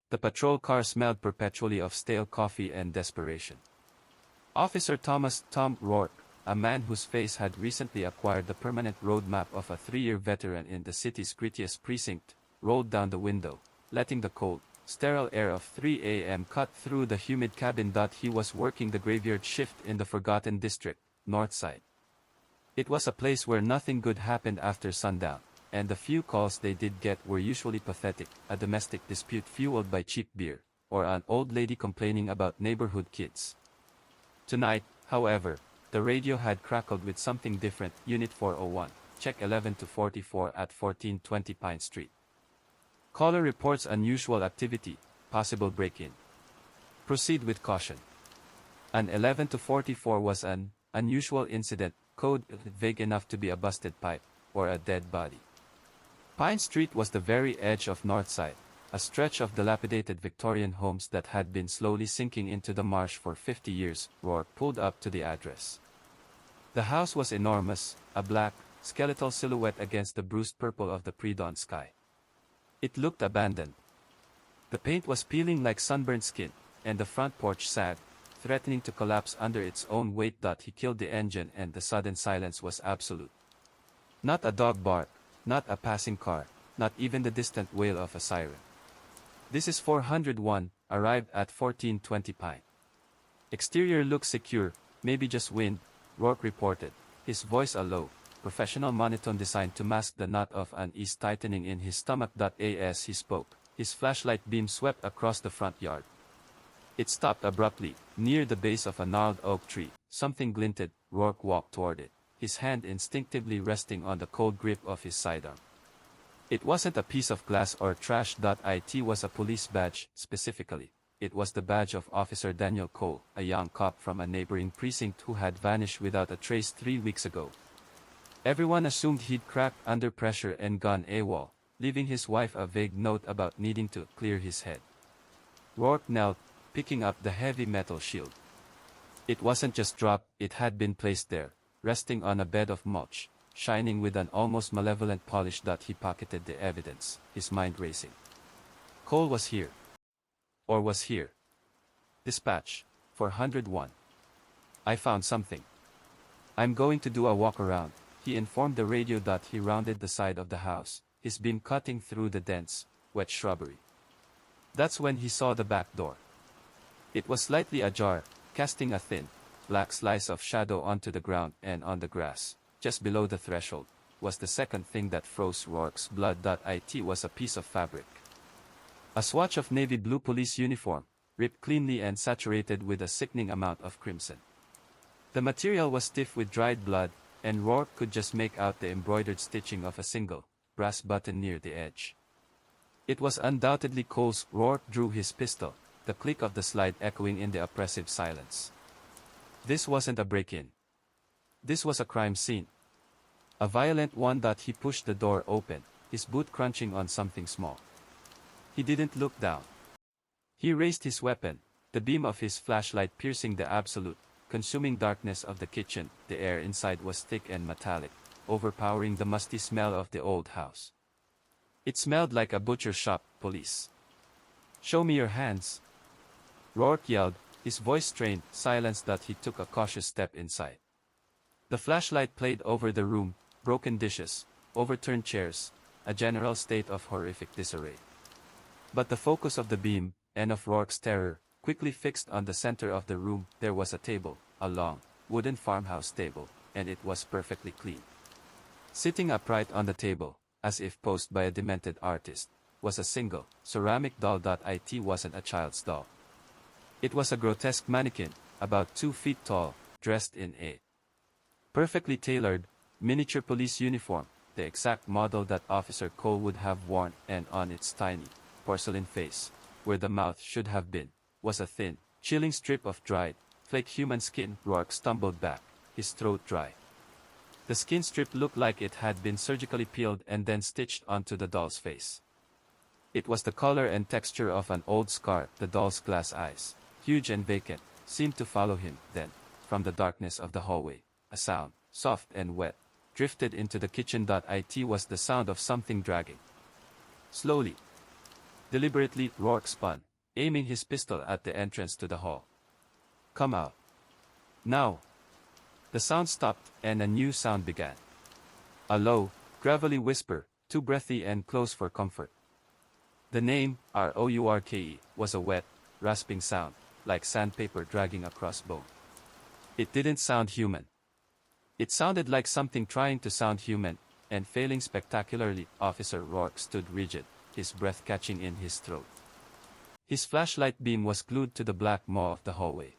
The patrol car smelled perpetually of stale coffee and desperation. Officer Tom Rourke, a man whose face had recently acquired the permanent road map of a 3-year veteran in the city's grittiest precinct, rolled down the window, letting the cold, sterile air of 3 a.m. cut through the humid cabin. He was working the graveyard shift in the forgotten district, Northside. It was a place where nothing good happened after sundown, and the few calls they did get were usually pathetic, a domestic dispute fueled by cheap beer, or an old lady complaining about neighborhood kids. Tonight, however, the radio had crackled with something different. Unit 401, check 11 to 44 at 1420 Pine Street. Caller reports unusual activity, possible break-in. Proceed with caution. An 11 to 44 was an unusual incident, code vague enough to be a busted pipe, or a dead body. Pine Street was the very edge of Northside, a stretch of dilapidated Victorian homes that had been slowly sinking into the marsh for 50 years. Rourke pulled up to the address. The house was enormous, a black, skeletal silhouette against the bruised purple of the pre-dawn sky. It looked abandoned. The paint was peeling like sunburned skin, and the front porch sagged, threatening to collapse under its own weight. He killed the engine, and the sudden silence was absolute. Not a dog bark, not a passing car, not even the distant wail of a siren. This is 401, arrived at 1420 Pine. Exterior looks secure, maybe just wind, Rourke reported, his voice a low, professional monotone designed to mask the knot of unease tightening in his stomach. As he spoke, his flashlight beam swept across the front yard. It stopped abruptly, near the base of a gnarled oak tree. Something glinted. Rourke walked toward it, his hand instinctively resting on the cold grip of his sidearm. It wasn't a piece of glass or trash. It was a police badge. Specifically, it was the badge of Officer Daniel Cole, a young cop from a neighboring precinct who had vanished without a trace 3 weeks ago. Everyone assumed he'd cracked under pressure and gone AWOL, leaving his wife a vague note about needing to clear his head. Rourke knelt, picking up the heavy metal shield. It wasn't just dropped, it had been placed there, resting on a bed of mulch, shining with an almost malevolent polish. He pocketed the evidence, his mind racing. Cole was here. Or was here. Dispatch, 401. I found something. I'm going to do a walk around, he informed the radio. He rounded the side of the house, his beam cutting through the dense, wet shrubbery. That's when he saw the back door. It was slightly ajar, casting a thin, black slice of shadow onto the ground, and on the grass, just below the threshold, was the second thing that froze Rourke's blood. It was a piece of fabric. A swatch of navy blue police uniform, ripped cleanly and saturated with a sickening amount of crimson. The material was stiff with dried blood, and Rourke could just make out the embroidered stitching of a single, brass button near the edge. It was undoubtedly Cole's. Rourke drew his pistol, the click of the slide echoing in the oppressive silence. This wasn't a break-in. This was a crime scene. A violent one. He pushed the door open, his boot crunching on something small. He didn't look down. He raised his weapon, the beam of his flashlight piercing the absolute, consuming darkness of the kitchen. The air inside was thick and metallic, overpowering the musty smell of the old house. It smelled like a butcher shop. Police. Show me your hands. Rourke yelled, his voice strained. Silenced. He took a cautious step inside. The flashlight played over the room, broken dishes, overturned chairs, a general state of horrific disarray. But the focus of the beam, and of Rourke's terror, quickly fixed on the center of the room. There was a table, a long, wooden farmhouse table, and it was perfectly clean. Sitting upright on the table, as if posed by a demented artist, was a single, ceramic doll. It wasn't a child's doll. It was a grotesque mannequin, about 2 feet tall, dressed in a perfectly tailored, miniature police uniform, the exact model that Officer Cole would have worn, and on its tiny, porcelain face, where the mouth should have been, was a thin, chilling strip of dried, flaked human skin. Rourke stumbled back, his throat dry. The skin strip looked like it had been surgically peeled and then stitched onto the doll's face. It was the color and texture of an old scar. The doll's glass eyes, huge and vacant, seemed to follow him. Then, from the darkness of the hallway, a sound, soft and wet, drifted into the kitchen. It was the sound of something dragging slowly Deliberately, Rourke spun, aiming his pistol at the entrance to the hall. "Come out. Now." The sound stopped, and a new sound began. A low, gravelly whisper, too breathy and close for comfort. The name, Rourke, was a wet, rasping sound, like sandpaper dragging across bone. It didn't sound human. It sounded like something trying to sound human, and failing spectacularly. Officer Rourke stood rigid, his breath catching in his throat. His flashlight beam was glued to the black maw of the hallway.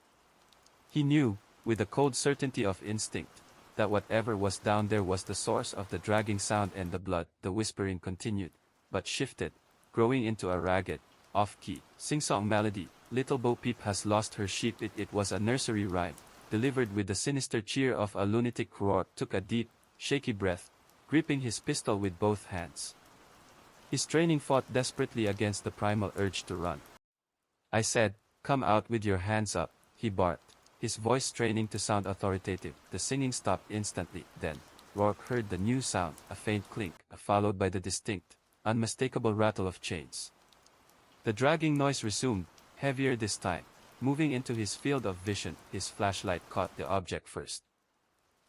He knew, with the cold certainty of instinct, that whatever was down there was the source of the dragging sound and the blood. The whispering continued, but shifted, growing into a ragged, off-key, sing-song melody. "Little Bo Peep has lost her sheep." It was a nursery rhyme, delivered with the sinister cheer of a lunatic. Rourke took a deep, shaky breath, gripping his pistol with both hands. His training fought desperately against the primal urge to run. "I said, come out with your hands up," he barked, his voice straining to sound authoritative. The singing stopped instantly. Then, Rourke heard the new sound, a faint clink, followed by the distinct, unmistakable rattle of chains. The dragging noise resumed, heavier this time. Moving into his field of vision, his flashlight caught the object first.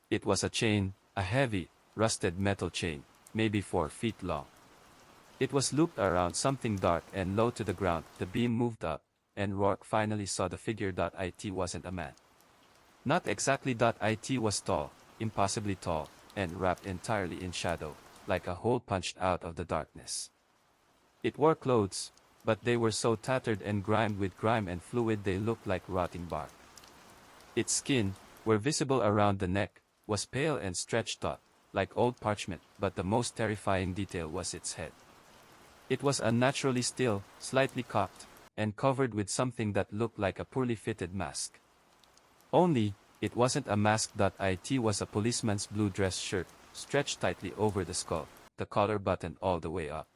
It was a chain, a heavy, rusted metal chain, maybe 4 feet long. It was looped around something dark and low to the ground. The beam moved up, and Rourke finally saw the figure. It wasn't a man. Not exactly. It was tall, impossibly tall, and wrapped entirely in shadow, like a hole punched out of the darkness. It wore clothes, but they were so tattered and grimed with grime and fluid they looked like rotting bark. Its skin, where visible around the neck, was pale and stretched taut, like old parchment, but the most terrifying detail was its head. It was unnaturally still, slightly cocked, and covered with something that looked like a poorly fitted mask. Only, it wasn't a mask. It was a policeman's blue dress shirt, stretched tightly over the skull, the collar buttoned all the way up.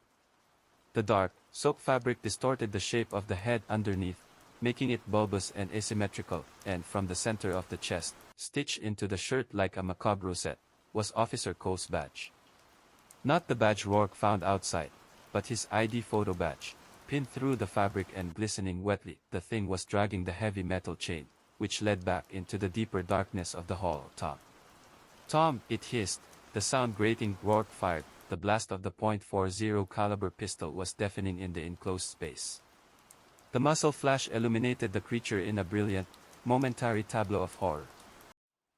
The dark, soaked fabric distorted the shape of the head underneath, making it bulbous and asymmetrical, and from the center of the chest, stitched into the shirt like a macabre rosette, was Officer Cole's badge. Not the badge Rourke found outside, but his ID photo badge, pinned through the fabric and glistening wetly. The thing was dragging the heavy metal chain, which led back into the deeper darkness of the hall. "Tom! Tom!" it hissed, the sound grating. Rourke fired. The blast of the .40 caliber pistol was deafening in the enclosed space. The muzzle flash illuminated the creature in a brilliant, momentary tableau of horror.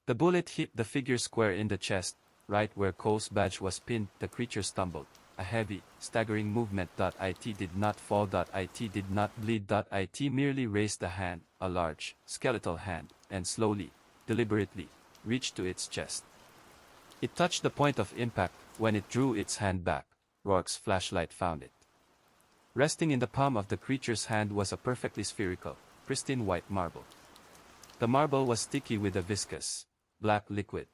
The bullet hit the figure square in the chest, right where Cole's badge was pinned. The creature stumbled, a heavy, staggering movement. It did not fall. It did not bleed. It merely raised a hand, a large, skeletal hand, and slowly, deliberately, reached to its chest. It touched the point of impact. When it drew its hand back, Rourke's flashlight found it. Resting in the palm of the creature's hand was a perfectly spherical, pristine white marble. The marble was sticky with a viscous, black liquid.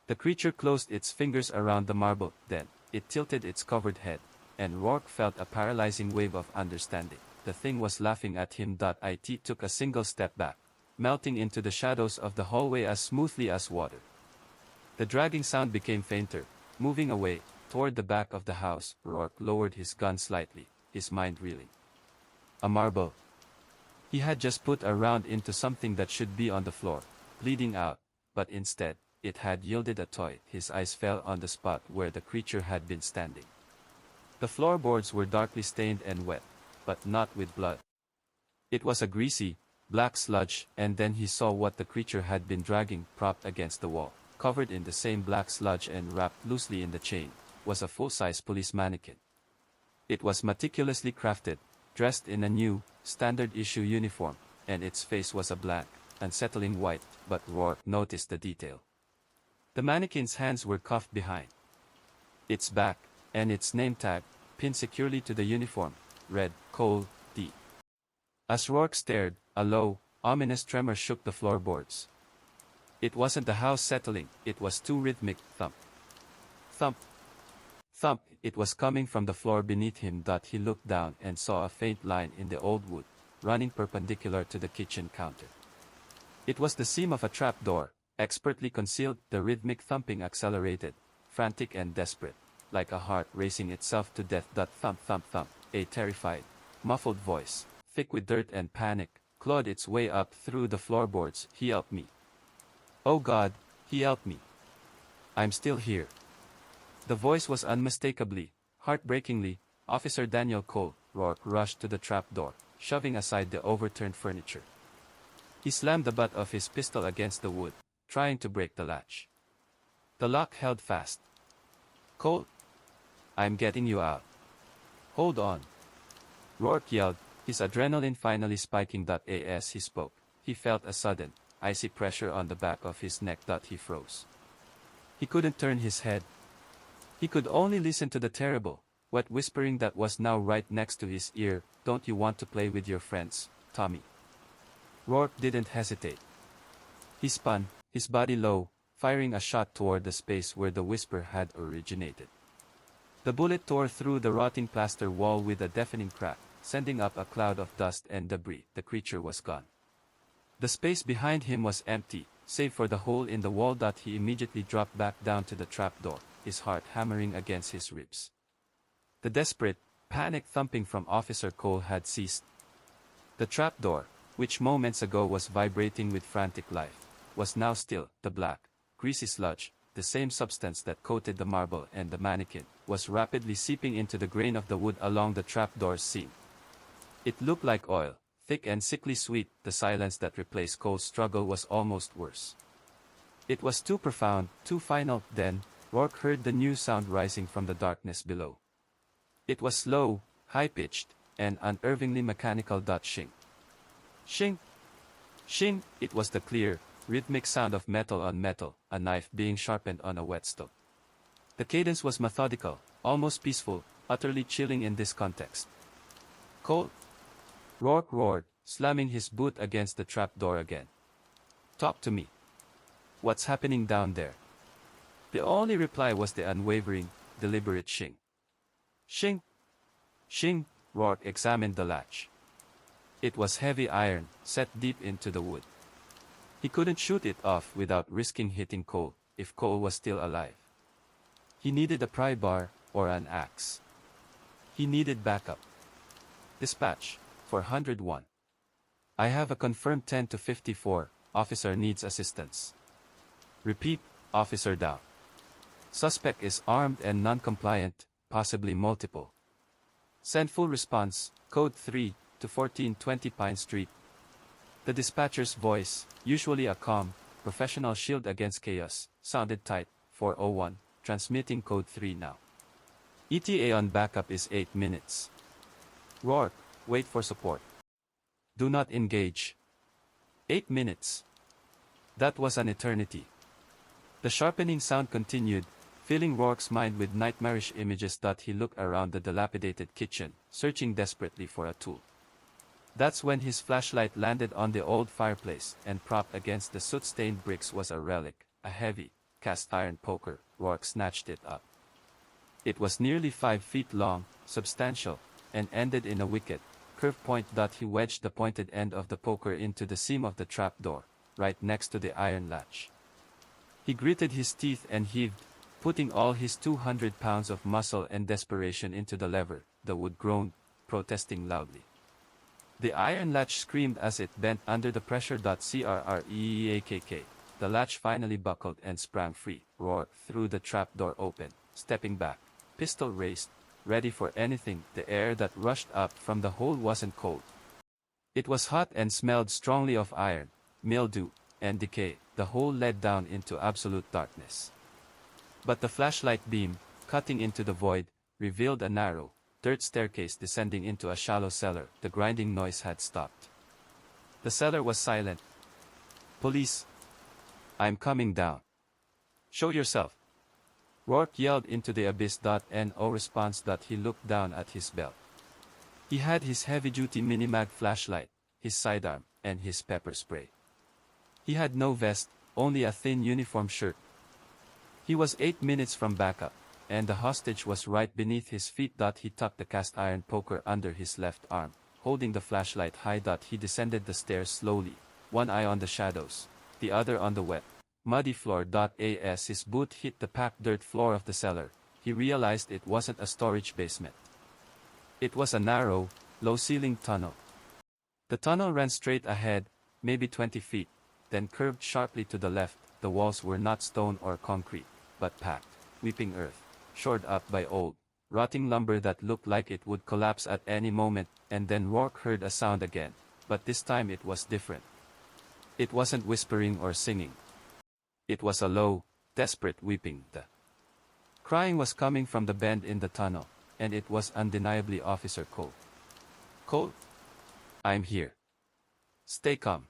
The creature closed its fingers around the marble, then, it tilted its covered head, and Rourke felt a paralyzing wave of understanding. The thing was laughing at him. It took a single step back, melting into the shadows of the hallway as smoothly as water. The dragging sound became fainter, moving away, toward the back of the house. Rourke lowered his gun slightly, his mind reeling. A marble. He had just put a round into something that should be on the floor, bleeding out, but instead, it had yielded a toy. His eyes fell on the spot where the creature had been standing. The floorboards were darkly stained and wet, but not with blood. It was a greasy, black sludge, and then he saw what the creature had been dragging, propped against the wall, covered in the same black sludge and wrapped loosely in the chain, was a full-size police mannequin. It was meticulously crafted, dressed in a new, standard-issue uniform, and its face was a blank, unsettling white, but Rourke noticed the detail. The mannequin's hands were cuffed behind its back, and its name tag, pinned securely to the uniform, read, Cole, D. As Rourke stared, a low, ominous tremor shook the floorboards. It wasn't the house settling, it was too rhythmic. Thump. Thump. Thump. It was coming from the floor beneath him. He looked down and saw a faint line in the old wood, running perpendicular to the kitchen counter. It was the seam of a trapdoor, expertly concealed. The rhythmic thumping accelerated, frantic and desperate, like a heart racing itself to death. Thump, thump, thump. A terrified, muffled voice, thick with dirt and panic, clawed its way up through the floorboards. "He helped me. Oh God, he helped me. I'm still here." The voice was unmistakably, heartbreakingly, Officer Daniel Cole. Rourke rushed to the trapdoor, shoving aside the overturned furniture. He slammed the butt of his pistol against the wood, trying to break the latch. The lock held fast. "Cole, I'm getting you out. Hold on." Rourke yelled, his adrenaline finally spiking. As he spoke, he felt a sudden, icy pressure on the back of his neck. He froze. He couldn't turn his head. He could only listen to the terrible, wet whispering that was now right next to his ear. "Don't you want to play with your friends, Tommy?" Rourke didn't hesitate. He spun, his body low, firing a shot toward the space where the whisper had originated. The bullet tore through the rotting plaster wall with a deafening crack, sending up a cloud of dust and debris. The creature was gone. The space behind him was empty, save for the hole in the wall. He immediately dropped back down to the trapdoor, his heart hammering against his ribs. The desperate, panic thumping from Officer Cole had ceased. The trapdoor, which moments ago was vibrating with frantic life, was now still. The black, greasy sludge, the same substance that coated the marble and the mannequin, was rapidly seeping into the grain of the wood along the trapdoor's seam. It looked like oil, thick and sickly sweet. The silence that replaced Cole's struggle was almost worse. It was too profound, too final. Then, Rourke heard the new sound rising from the darkness below. It was slow, high-pitched, and unnervingly mechanical. Shing. Shing! Shing! It was the clear, rhythmic sound of metal on metal, a knife being sharpened on a whetstone. The cadence was methodical, almost peaceful, utterly chilling in this context. "Cole!" Rourke roared, slamming his boot against the trapdoor again. "Talk to me. What's happening down there?" The only reply was the unwavering, deliberate shing. Shing! Shing! Rourke examined the latch. It was heavy iron, set deep into the wood. He couldn't shoot it off without risking hitting Cole, if Cole was still alive. He needed a pry bar, or an axe. He needed backup. "Dispatch, 401. I have a confirmed 10 to 54, officer needs assistance. Repeat, officer down. Suspect is armed and non-compliant, possibly multiple. Send full response, code 3, to 1420 Pine Street." The dispatcher's voice, usually a calm, professional shield against chaos, sounded tight. 401, transmitting code 3 now. ETA on backup is 8 minutes. Rourke, wait for support. Do not engage. 8 minutes. That was an eternity. The sharpening sound continued, filling Rourke's mind with nightmarish images. He looked around the dilapidated kitchen, searching desperately for a tool. That's when his flashlight landed on the old fireplace, and propped against the soot-stained bricks was a relic, a heavy, cast-iron poker. Rourke snatched it up. It was nearly 5 feet long, substantial, and ended in a wicked, curved point. He wedged the pointed end of the poker into the seam of the trapdoor, right next to the iron latch. He gritted his teeth and heaved, putting all his 200 pounds of muscle and desperation into the lever. The wood groaned, protesting loudly. The iron latch screamed as it bent under the pressure. Crreakk. The latch finally buckled and sprang free. Rourke threw the trapdoor open, stepping back, pistol raised, ready for anything. The air that rushed up from the hole wasn't cold. It was hot and smelled strongly of iron, mildew, and decay. The hole led down into absolute darkness. But the flashlight beam, cutting into the void, revealed a narrow, dirt staircase descending into a shallow cellar. The grinding noise had stopped. The cellar was silent. "Police! I'm coming down. Show yourself!" Rourke yelled into the abyss. No response. He looked down at his belt. He had his heavy-duty Minimag flashlight, his sidearm, and his pepper spray. He had no vest, only a thin uniform shirt. He was 8 minutes from backup, and the hostage was right beneath his feet. He tucked the cast-iron poker under his left arm, holding the flashlight high. He descended the stairs slowly, one eye on the shadows, the other on the wet, muddy floor. As his boot hit the packed dirt floor of the cellar, he realized it wasn't a storage basement. It was a narrow, low-ceilinged tunnel. The tunnel ran straight ahead, maybe 20 feet, then curved sharply to the left. The walls were not stone or concrete, but packed, weeping earth, shored up by old, rotting lumber that looked like it would collapse at any moment. And then Rourke heard a sound again, but this time it was different. It wasn't whispering or singing. It was a low, desperate weeping. The crying was coming from the bend in the tunnel, and it was undeniably Officer Cole. "Cole? I'm here. Stay calm,"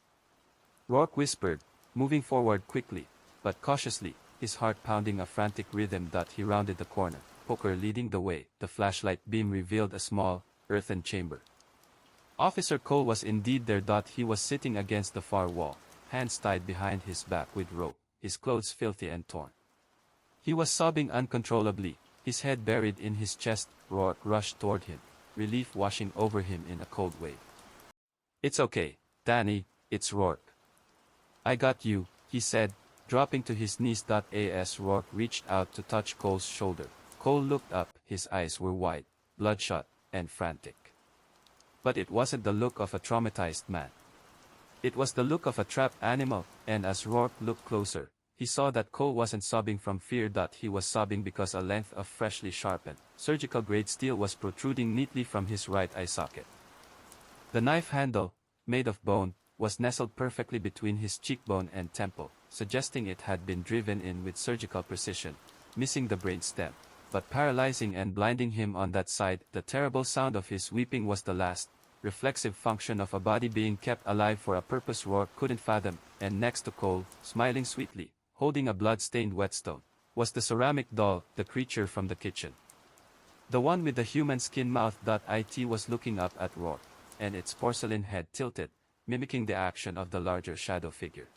Rourke whispered, moving forward quickly, but cautiously, his heart pounding a frantic rhythm. He rounded the corner, poker leading the way. The flashlight beam revealed a small, earthen chamber. Officer Cole was indeed there. He was sitting against the far wall, hands tied behind his back with rope, his clothes filthy and torn. He was sobbing uncontrollably, his head buried in his chest. Rourke rushed toward him, relief washing over him in a cold wave. "It's okay, Danny, it's Rourke. I got you," he said, dropping to his knees. As Rourke reached out to touch Cole's shoulder, Cole looked up. His eyes were wide, bloodshot, and frantic. But it wasn't the look of a traumatized man. It was the look of a trapped animal, and as Rourke looked closer, he saw that Cole wasn't sobbing from fear. He was sobbing because a length of freshly sharpened, surgical-grade steel was protruding neatly from his right eye socket. The knife handle, made of bone, was nestled perfectly between his cheekbone and temple, suggesting it had been driven in with surgical precision, missing the brain stem, but paralyzing and blinding him on that side. The terrible sound of his weeping was the last, reflexive function of a body being kept alive for a purpose Rourke couldn't fathom. And next to Cole, smiling sweetly, holding a blood-stained whetstone, was the ceramic doll, the creature from the kitchen. The one with the human skin mouth. It was looking up at Rourke, and its porcelain head tilted, mimicking the action of the larger shadow figure.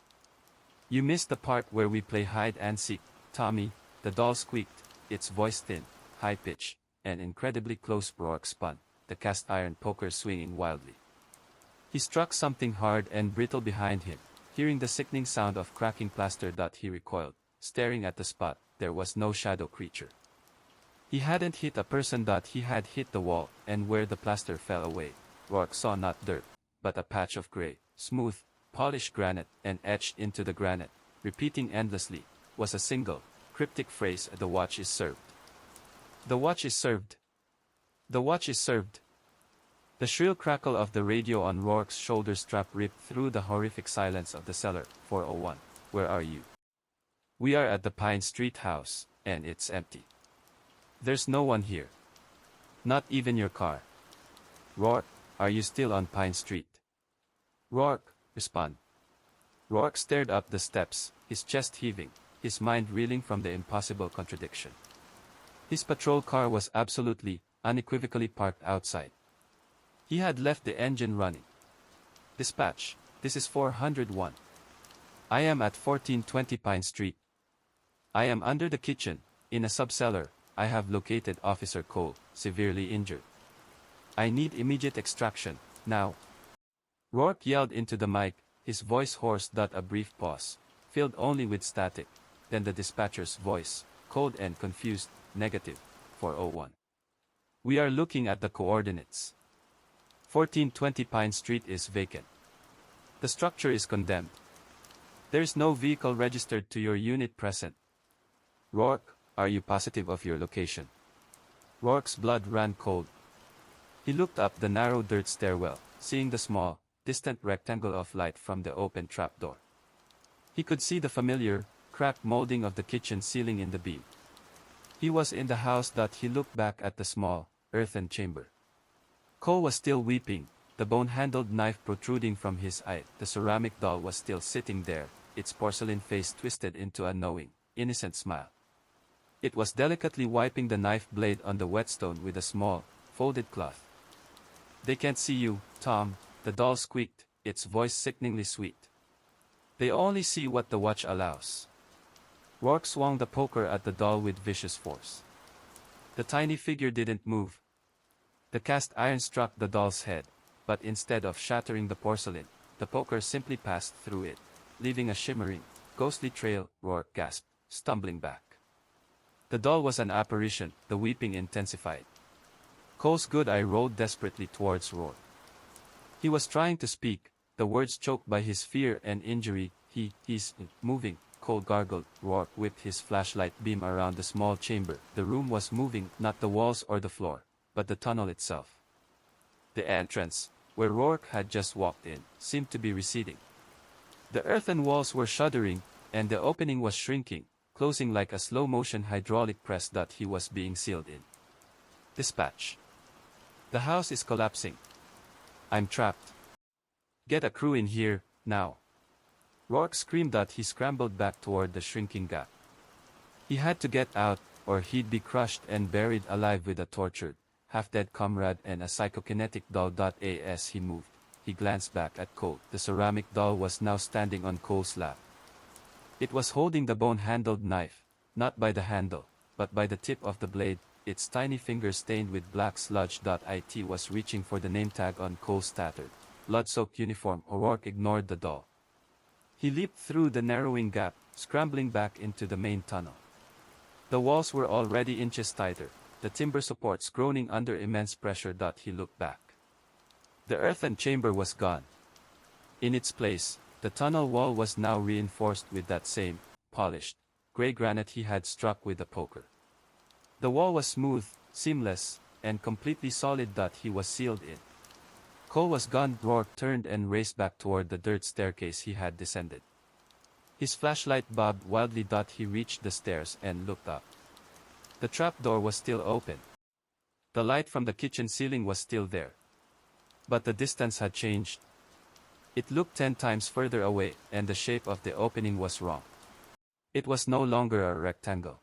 "You missed the part where we play hide and seek, Tommy," the doll squeaked, its voice thin, high-pitched, and incredibly close. Rourke spun, the cast-iron poker swinging wildly. He struck something hard and brittle behind him, hearing the sickening sound of cracking plaster. He recoiled, staring at the spot. There was no shadow creature. He hadn't hit a person. He had hit the wall, and where the plaster fell away, Rourke saw not dirt, but a patch of gray, smooth, polished granite, and etched into the granite, repeating endlessly, was a single, cryptic phrase: "The watch is served. The watch is served. The watch is served." The shrill crackle of the radio on Rourke's shoulder strap ripped through the horrific silence of the cellar. 401, where are you? "We are at the Pine Street house, and it's empty. There's no one here. Not even your car." "Rourke, are you still on Pine Street?" "Rourke, respond." Rourke stared up the steps, his chest heaving, his mind reeling from the impossible contradiction. His patrol car was absolutely, unequivocally parked outside. He had left the engine running. "Dispatch, this is 401. I am at 1420 Pine Street. I am under the kitchen, in a subcellar. I have located Officer Cole, severely injured. I need immediate extraction, now." Rourke yelled into the mic, his voice hoarse. A brief pause, filled only with static, then the dispatcher's voice, cold and confused. "Negative, 401. We are looking at the coordinates. 1420 Pine Street is vacant. The structure is condemned. There is no vehicle registered to your unit present." "Rourke, are you positive of your location?" Rourke's blood ran cold. He looked up the narrow dirt stairwell, seeing the small, distant rectangle of light from the open trapdoor. He could see the familiar, cracked molding of the kitchen ceiling in the beam. He was in the house. He looked back at the small, earthen chamber. Cole was still weeping, the bone-handled knife protruding from his eye. The ceramic doll was still sitting there, its porcelain face twisted into a knowing, innocent smile. It was delicately wiping the knife blade on the whetstone with a small, folded cloth. "They can't see you, Tom," the doll squeaked, its voice sickeningly sweet. "They only see what the watch allows." Rourke swung the poker at the doll with vicious force. The tiny figure didn't move. The cast iron struck the doll's head, but instead of shattering the porcelain, the poker simply passed through it, leaving a shimmering, ghostly trail. Rourke gasped, stumbling back. The doll was an apparition. The weeping intensified. Cole's good eye rolled desperately towards Rourke. He was trying to speak, the words choked by his fear and injury. He's moving, Cole gargled. Rourke whipped his flashlight beam around the small chamber. The room was moving, not the walls or the floor, but the tunnel itself. The entrance, where Rourke had just walked in, seemed to be receding. The earthen walls were shuddering, and the opening was shrinking, closing like a slow-motion hydraulic press that he was being sealed in. Dispatch. The house is collapsing. I'm trapped. Get a crew in here, now. Rourke screamed that he scrambled back toward the shrinking gap. He had to get out, or he'd be crushed and buried alive with a tortured, half-dead comrade and a psychokinetic doll. As he moved, he glanced back at Cole. The ceramic doll was now standing on Cole's lap. It was holding the bone-handled knife, not by the handle, but by the tip of the blade, its tiny fingers stained with black sludge. It was reaching for the name tag on Cole's tattered, blood-soaked uniform. Rourke ignored the doll. He leaped through the narrowing gap, scrambling back into the main tunnel. The walls were already inches tighter, the timber supports groaning under immense pressure. He looked back. The earthen chamber was gone. In its place, the tunnel wall was now reinforced with that same, polished, gray granite he had struck with a poker. The wall was smooth, seamless, and completely solid. He was sealed in. Cole was gone. Rourke turned and raced back toward the dirt staircase he had descended. His flashlight bobbed wildly. He reached the stairs and looked up. The trapdoor was still open. The light from the kitchen ceiling was still there. But the distance had changed. It looked 10 times further away, and the shape of the opening was wrong. It was no longer a rectangle.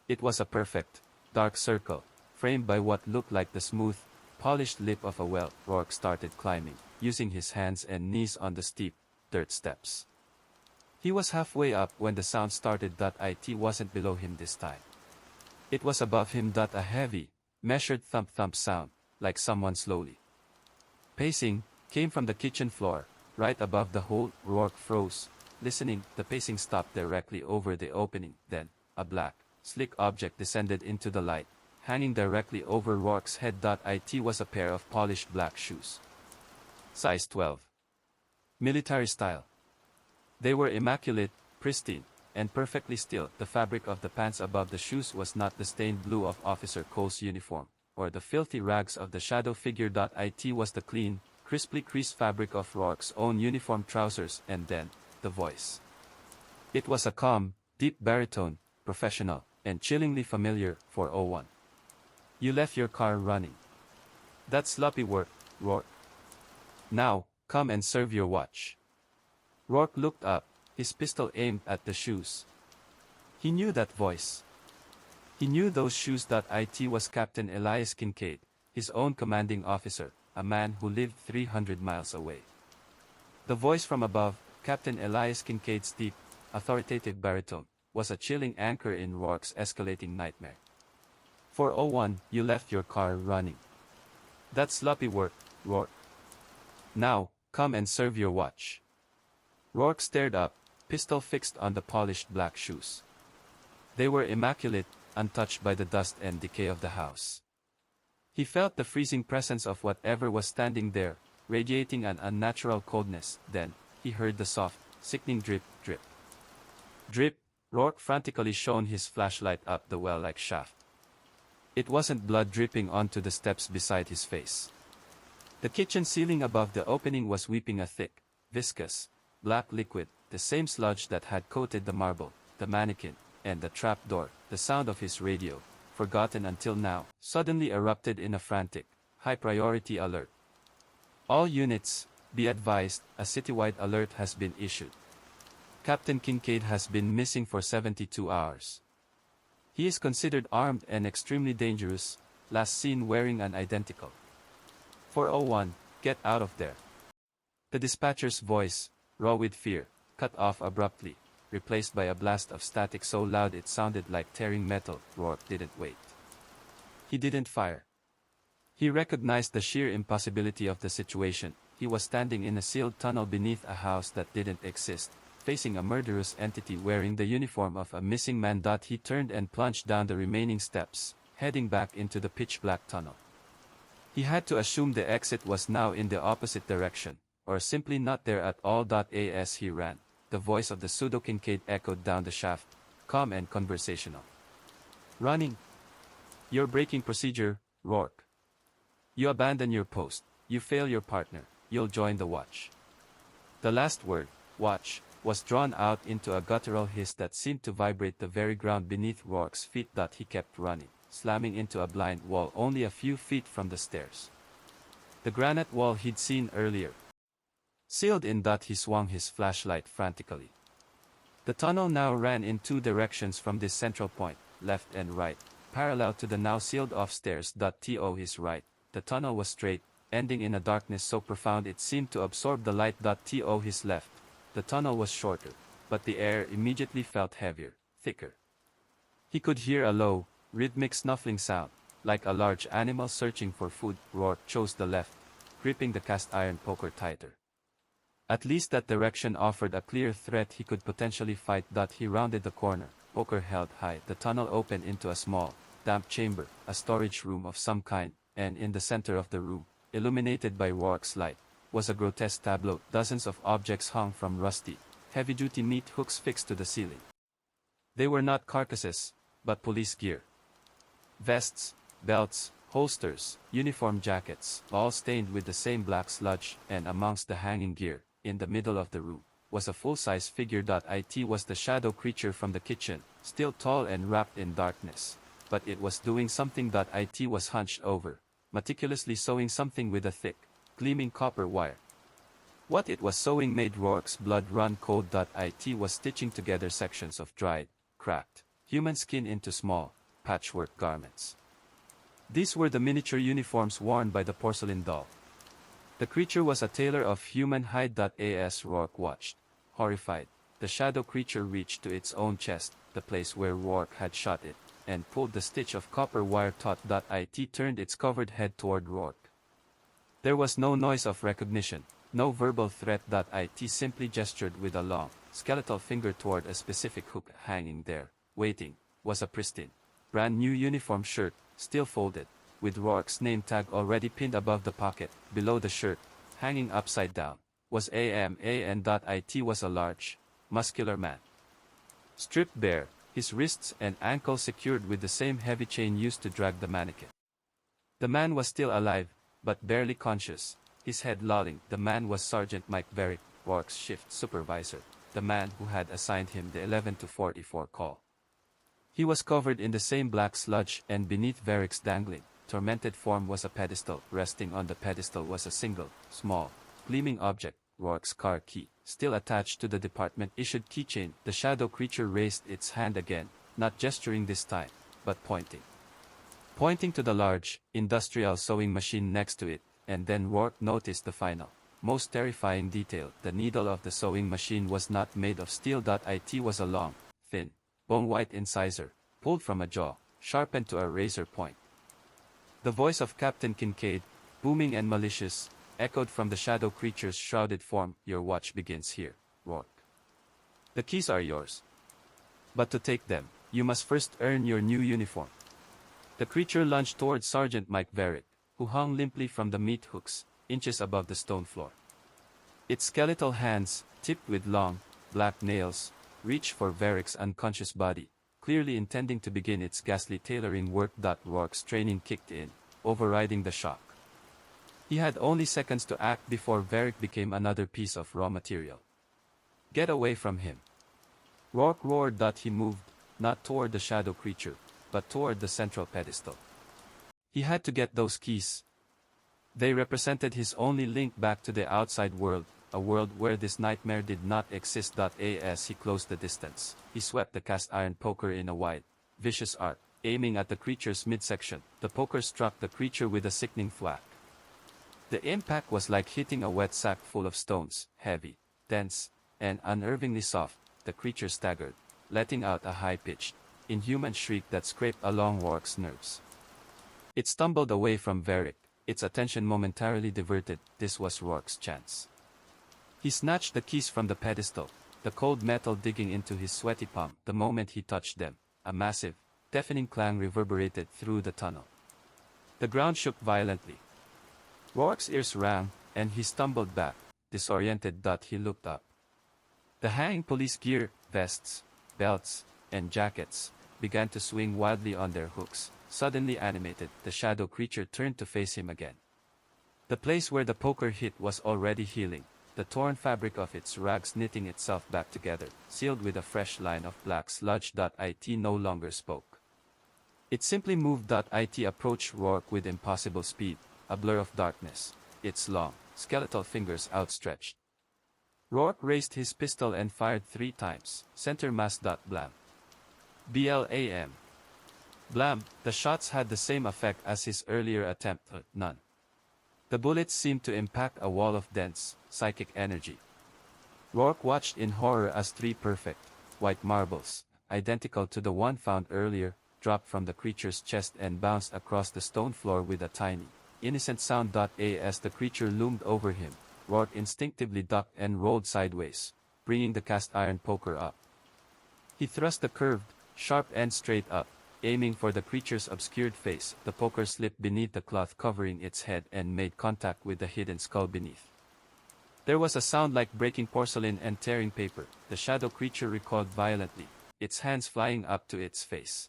It was a perfect, dark circle, framed by what looked like the smooth, polished lip of a well. Rourke started climbing, using his hands and knees on the steep, dirt steps. He was halfway up when the sound started. It wasn't below him this time. It was above him. A heavy, measured thump-thump sound, like someone slowly pacing, came from the kitchen floor, right above the hole. Rourke froze, listening. The pacing stopped directly over the opening. Then, a black, slick object descended into the light, hanging directly over Rourke's head. It was a pair of polished black shoes. Size 12. Military style. They were immaculate, pristine, and perfectly still. The fabric of the pants above the shoes was not the stained blue of Officer Cole's uniform, or the filthy rags of the shadow figure. It was the clean, crisply creased fabric of Rourke's own uniform trousers. And then, the voice. It was a calm, deep baritone, professional, and chillingly familiar. 401. You left your car running. That's sloppy work, Rourke. Now, come and serve your watch. Rourke looked up, his pistol aimed at the shoes. He knew that voice. He knew those shoes. It was Captain Elias Kincaid, his own commanding officer, a man who lived 300 miles away. The voice from above, Captain Elias Kincaid's deep, authoritative baritone, was a chilling anchor in Rourke's escalating nightmare. 401, you left your car running. That's sloppy work, Rourke. Now, come and serve your watch. Rourke stared up, pistol fixed on the polished black shoes. They were immaculate, untouched by the dust and decay of the house. He felt the freezing presence of whatever was standing there, radiating an unnatural coldness. Then, he heard the soft, sickening drip, drip. Drip. Rourke frantically shone his flashlight up the well-like shaft. It wasn't blood dripping onto the steps beside his face. The kitchen ceiling above the opening was weeping a thick, viscous, black liquid, the same sludge that had coated the marble, the mannequin, and the trapdoor. The sound of his radio, forgotten until now, suddenly erupted in a frantic, high-priority alert. All units, be advised, a citywide alert has been issued. Captain Kincaid has been missing for 72 hours. He is considered armed and extremely dangerous, last seen wearing an identical. 401, get out of there. The dispatcher's voice, raw with fear, cut off abruptly, replaced by a blast of static so loud it sounded like tearing metal. Rourke didn't wait. He didn't fire. He recognized the sheer impossibility of the situation. He was standing in a sealed tunnel beneath a house that didn't exist, facing a murderous entity wearing the uniform of a missing man. He turned and plunged down the remaining steps, heading back into the pitch-black tunnel. He had to assume the exit was now in the opposite direction, or simply not there at all. As he ran, the voice of the pseudo-Kincaid echoed down the shaft, calm and conversational. "Running. You're breaking procedure, Rourke. You abandon your post, you fail your partner, you'll join the watch." The last word, watch, was drawn out into a guttural hiss that seemed to vibrate the very ground beneath Rourke's feet. He kept running, slamming into a blind wall only a few feet from the stairs. The granite wall he'd seen earlier. Sealed in. He swung his flashlight frantically. The tunnel now ran in two directions from this central point, left and right, parallel to the now sealed-off stairs. To his right, the tunnel was straight, ending in a darkness so profound it seemed to absorb the light. To his left, the tunnel was shorter, but the air immediately felt heavier, thicker. He could hear a low, rhythmic snuffling sound, like a large animal searching for food. Rourke chose the left, gripping the cast iron poker tighter. At least that direction offered a clear threat he could potentially fight. He rounded the corner, poker held high. The tunnel opened into a small, damp chamber, a storage room of some kind, and in the center of the room, illuminated by Rourke's light, was a grotesque tableau. Dozens of objects hung from rusty, heavy-duty meat hooks fixed to the ceiling. They were not carcasses, but police gear. Vests, belts, holsters, uniform jackets, all stained with the same black sludge, and amongst the hanging gear, in the middle of the room, was a full-size figure. It was the shadow creature from the kitchen, still tall and wrapped in darkness. But it was doing something. It was hunched over, meticulously sewing something with a thick, gleaming copper wire. What it was sewing made Rourke's blood run cold. It was stitching together sections of dried, cracked, human skin into small, patchwork garments. These were the miniature uniforms worn by the porcelain doll. The creature was a tailor of human hide. As Rourke watched, horrified, the shadow creature reached to its own chest, the place where Rourke had shot it, and pulled the stitch of copper wire taut. It turned its covered head toward Rourke. There was no noise of recognition, no verbal threat. It simply gestured with a long, skeletal finger toward a specific hook. Hanging there, waiting, was a pristine, brand new uniform shirt, still folded, with Rourke's name tag already pinned above the pocket. Below the shirt, hanging upside down, was AMA, and it was a large, muscular man. Stripped bare, his wrists and ankles secured with the same heavy chain used to drag the mannequin. The man was still alive, but barely conscious, his head lolling. The man was Sergeant Mike Varick, Rourke's shift supervisor, the man who had assigned him the 11-44 call. He was covered in the same black sludge, and beneath Varick's dangling, tormented form was a pedestal. Resting on the pedestal was a single, small, gleaming object, Rourke's car key, still attached to the department-issued keychain. The shadow creature raised its hand again, not gesturing this time, but pointing. Pointing to the large, industrial sewing machine next to it, and then Rourke noticed the final, most terrifying detail. The needle of the sewing machine was not made of steel. It was a long, thin, bone-white incisor, pulled from a jaw, sharpened to a razor point. The voice of Captain Kincaid, booming and malicious, echoed from the shadow creature's shrouded form. "Your watch begins here, Rourke. The keys are yours. But to take them, you must first earn your new uniform." The creature lunged toward Sergeant Mike Varick, who hung limply from the meat hooks, inches above the stone floor. Its skeletal hands, tipped with long, black nails, reached for Varick's unconscious body, clearly intending to begin its ghastly tailoring work. Rourke's training kicked in, overriding the shock. He had only seconds to act before Varick became another piece of raw material. "Get away from him!" Rourke roared. He moved, not toward the shadow creature, but toward the central pedestal. He had to get those keys. They represented his only link back to the outside world, a world where this nightmare did not exist. As he closed the distance, he swept the cast iron poker in a wide, vicious arc, aiming at the creature's midsection. The poker struck the creature with a sickening thwack. The impact was like hitting a wet sack full of stones, heavy, dense, and unnervingly soft. The creature staggered, letting out a high-pitched, inhuman shriek that scraped along Rourke's nerves. It stumbled away from Varick, its attention momentarily diverted. This was Rourke's chance. He snatched the keys from the pedestal, the cold metal digging into his sweaty palm. The moment he touched them, a massive, deafening clang reverberated through the tunnel. The ground shook violently, Rourke's ears rang, and he stumbled back, disoriented. He looked up. The hanging police gear, vests, belts, and jackets, began to swing wildly on their hooks. Suddenly animated, the shadow creature turned to face him again. The place where the poker hit was already healing, the torn fabric of its rags knitting itself back together, sealed with a fresh line of black sludge. It no longer spoke. It simply moved. It approached Rourke with impossible speed, a blur of darkness, its long, skeletal fingers outstretched. Rourke raised his pistol and fired 3 times, center mass. Blam. Blam. Blam. The shots had the same effect as his earlier attempt. None. The bullets seemed to impact a wall of dense, psychic energy. Rourke watched in horror as 3 perfect, white marbles, identical to the one found earlier, dropped from the creature's chest and bounced across the stone floor with a tiny, innocent sound. As the creature loomed over him, Rourke instinctively ducked and rolled sideways, bringing the cast iron poker up. He thrust the curved, sharp end straight up, aiming for the creature's obscured face. The poker slipped beneath the cloth covering its head and made contact with the hidden skull beneath. There was a sound like breaking porcelain and tearing paper. The shadow creature recoiled violently, its hands flying up to its face.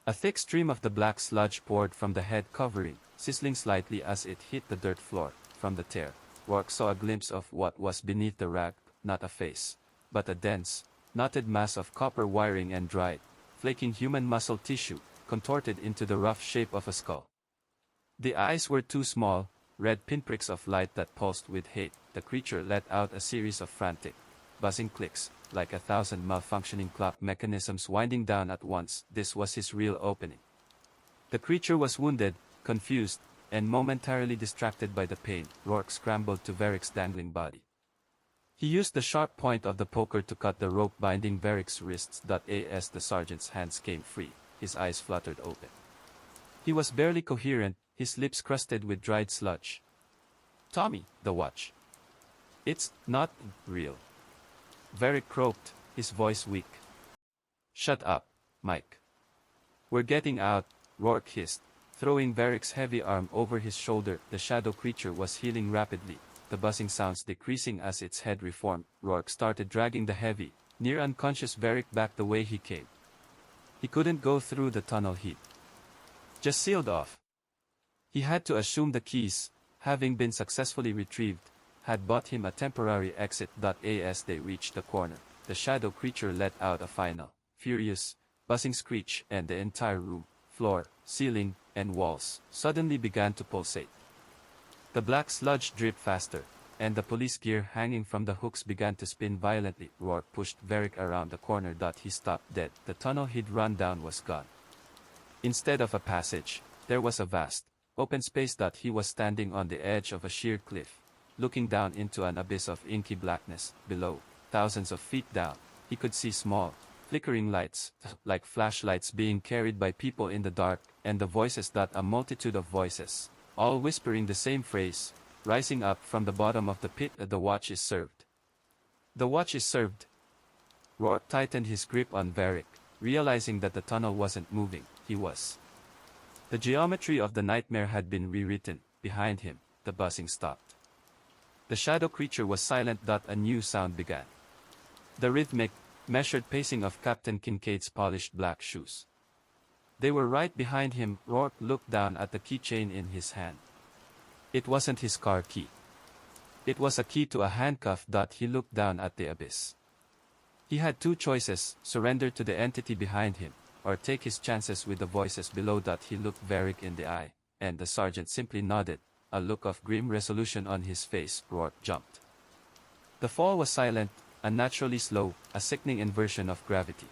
A thick stream of the black sludge poured from the head covering, sizzling slightly as it hit the dirt floor. From the tear, Rourke saw a glimpse of what was beneath the rag, not a face, but a dense, knotted mass of copper wiring and dried, flaking human muscle tissue, contorted into the rough shape of a skull. The eyes were 2 small, red pinpricks of light that pulsed with hate. The creature let out a series of frantic, buzzing clicks, like 1,000 malfunctioning clock mechanisms winding down at once. This was his real opening. The creature was wounded, confused, and momentarily distracted by the pain. Rourke scrambled to Varric's dangling body. He used the sharp point of the poker to cut the rope binding Varric's wrists. As the sergeant's hands came free, his eyes fluttered open. He was barely coherent, his lips crusted with dried sludge. "Tommy, the watch. It's not real." Varric croaked, his voice weak. "Shut up, Mike. We're getting out," Rourke hissed, throwing Varric's heavy arm over his shoulder. The shadow creature was healing rapidly, the buzzing sounds decreasing as its head reformed. Rourke started dragging the heavy, near-unconscious Varric back the way he came. He couldn't go through the tunnel he'd just sealed off. He had to assume the keys, having been successfully retrieved, had bought him a temporary exit. As they reached the corner, the shadow creature let out a final, furious, buzzing screech, and the entire room, floor, ceiling, and walls, suddenly began to pulsate. The black sludge dripped faster, and the police gear hanging from the hooks began to spin violently. Rourke pushed Varric around the corner. He stopped dead. The tunnel he'd run down was gone. Instead of a passage, there was a vast, open space. He was standing on the edge of a sheer cliff, looking down into an abyss of inky blackness. Below, thousands of feet down, he could see small, flickering lights, like flashlights being carried by people in the dark, and the voices. A multitude of voices, all whispering the same phrase, rising up from the bottom of the pit. "The watch is served. The watch is served." Rourke tightened his grip on Varric, realizing that the tunnel wasn't moving. He was. The geometry of the nightmare had been rewritten. Behind him, the buzzing stopped. The shadow creature was silent. A new sound began. The rhythmic, measured pacing of Captain Kincaid's polished black shoes. They were right behind him. Rourke looked down at the keychain in his hand. It wasn't his car key. It was a key to a handcuff. He looked down at the abyss. He had 2 choices: surrender to the entity behind him, or take his chances with the voices below. He looked Varric in the eye, and the sergeant simply nodded, a look of grim resolution on his face. Rourke jumped. The fall was silent, unnaturally slow, a sickening inversion of gravity.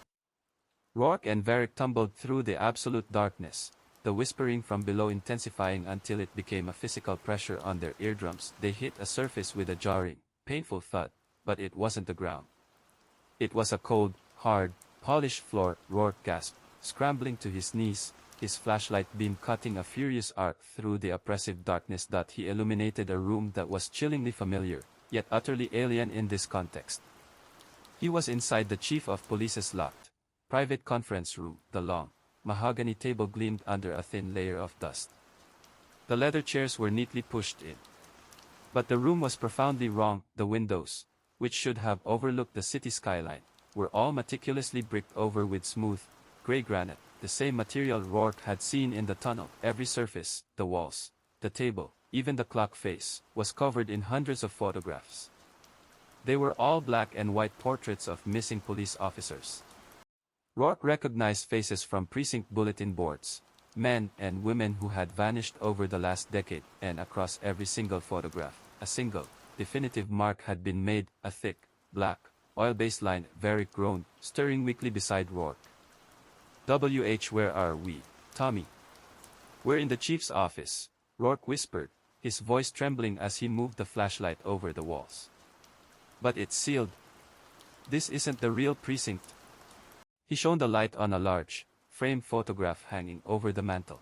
Rourke and Varric tumbled through the absolute darkness, the whispering from below intensifying until it became a physical pressure on their eardrums. They hit a surface with a jarring, painful thud, but it wasn't the ground. It was a cold, hard, polished floor. Rourke gasped, scrambling to his knees, his flashlight beam cutting a furious arc through the oppressive darkness. He illuminated a room that was chillingly familiar, yet utterly alien in this context. He was inside the chief of police's locked, private conference room. The long, mahogany table gleamed under a thin layer of dust. The leather chairs were neatly pushed in. But the room was profoundly wrong. The windows, which should have overlooked the city skyline, were all meticulously bricked over with smooth, gray granite, the same material Rourke had seen in the tunnel. Every surface, the walls, the table, even the clock face, was covered in hundreds of photographs. They were all black and white portraits of missing police officers. Rourke recognized faces from precinct bulletin boards, men and women who had vanished over the last decade, and across every single photograph, a single, definitive mark had been made, a thick, black, oil-based line. Varick groaned, stirring weakly beside Rourke. Where are we, Tommy? We're in the chief's office, Rourke whispered, his voice trembling as he moved the flashlight over the walls. But it's sealed. This isn't the real precinct. He shone the light on a large, framed photograph hanging over the mantel.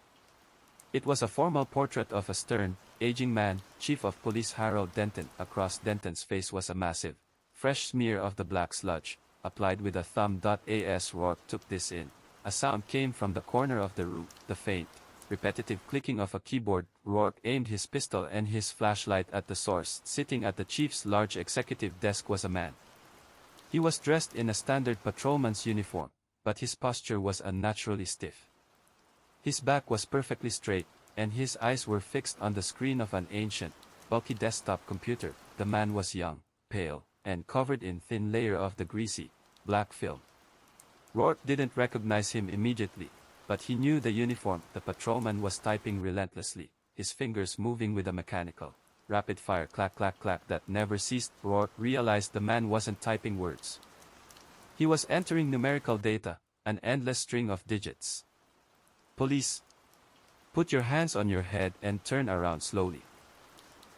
It was a formal portrait of a stern, aging man, Chief of Police Harold Denton. Across Denton's face was a massive, fresh smear of the black sludge, applied with a thumb. As Rourke took this in, a sound came from the corner of the room, the faint, repetitive clicking of a keyboard. Rourke aimed his pistol and his flashlight at the source. Sitting at the chief's large executive desk was a man. He was dressed in a standard patrolman's uniform, but his posture was unnaturally stiff. His back was perfectly straight, and his eyes were fixed on the screen of an ancient, bulky desktop computer. The man was young, pale, and covered in thin layer of the greasy, black film. Rourke didn't recognize him immediately, but he knew the uniform. The patrolman was typing relentlessly, his fingers moving with a mechanical, rapid-fire clack-clack-clack that never ceased. Rourke realized the man wasn't typing words. He was entering numerical data, an endless string of digits. Police. Put your hands on your head and turn around slowly.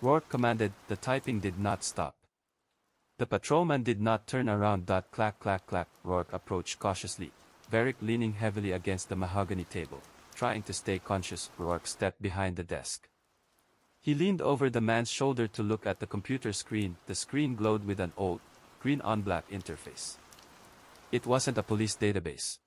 Rourke commanded. The typing did not stop. The patrolman did not turn around. Clack-clack-clack. Rourke approached cautiously, Varick leaning heavily against the mahogany table, trying to stay conscious. Rourke stepped behind the desk. He leaned over the man's shoulder to look at the computer screen. The screen glowed with an old, green-on-black interface. It wasn't a police database.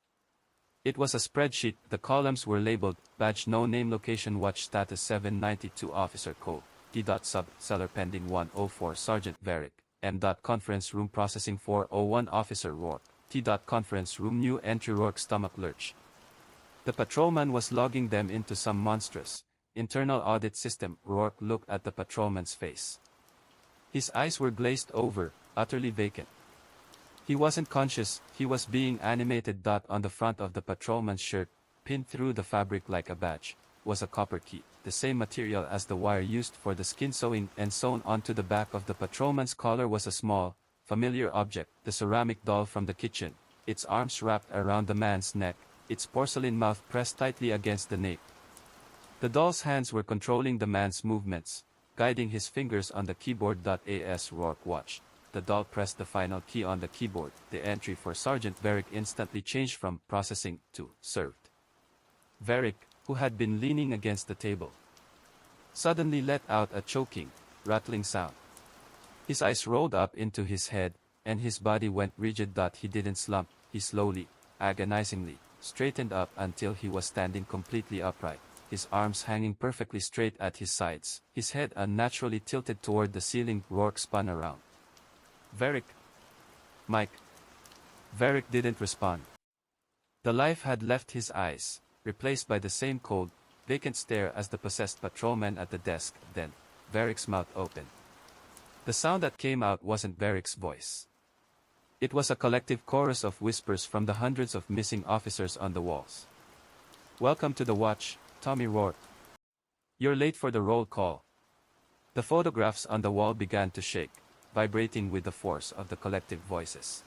It was a spreadsheet. The columns were labeled: badge no name, location, watch status 792, officer code, D.sub, seller pending 104, Sergeant Varick, M. Conference room processing 401, Officer Rourke, T. Conference room new entry. Rourke's stomach lurched. The patrolman was logging them into some monstrous, internal audit system. Rourke looked at the patrolman's face. His eyes were glazed over, utterly vacant. He wasn't conscious, he was being animated. On the front of the patrolman's shirt, pinned through the fabric like a badge, was a copper key, the same material as the wire used for the skin sewing, and sewn onto the back of the patrolman's collar was a small, familiar object, the ceramic doll from the kitchen, its arms wrapped around the man's neck, its porcelain mouth pressed tightly against the nape. The doll's hands were controlling the man's movements, guiding his fingers on the keyboard. As Rourke watched, the doll pressed the final key on the keyboard. The entry for Sergeant Varick instantly changed from processing to served. Varick, who had been leaning against the table, suddenly let out a choking, rattling sound. His eyes rolled up into his head, and his body went rigid. He didn't slump, he slowly, agonizingly, straightened up until he was standing completely upright, his arms hanging perfectly straight at his sides, his head unnaturally tilted toward the ceiling. Rourke spun around. Varick. Mike. Varick didn't respond. The life had left his eyes, replaced by the same cold, vacant stare as the possessed patrolman at the desk. Then, Varick's mouth opened. The sound that came out wasn't Varick's voice. It was a collective chorus of whispers from the hundreds of missing officers on the walls. Welcome to the watch, Tommy Rourke. You're late for the roll call. The photographs on the wall began to shake, vibrating with the force of the collective voices.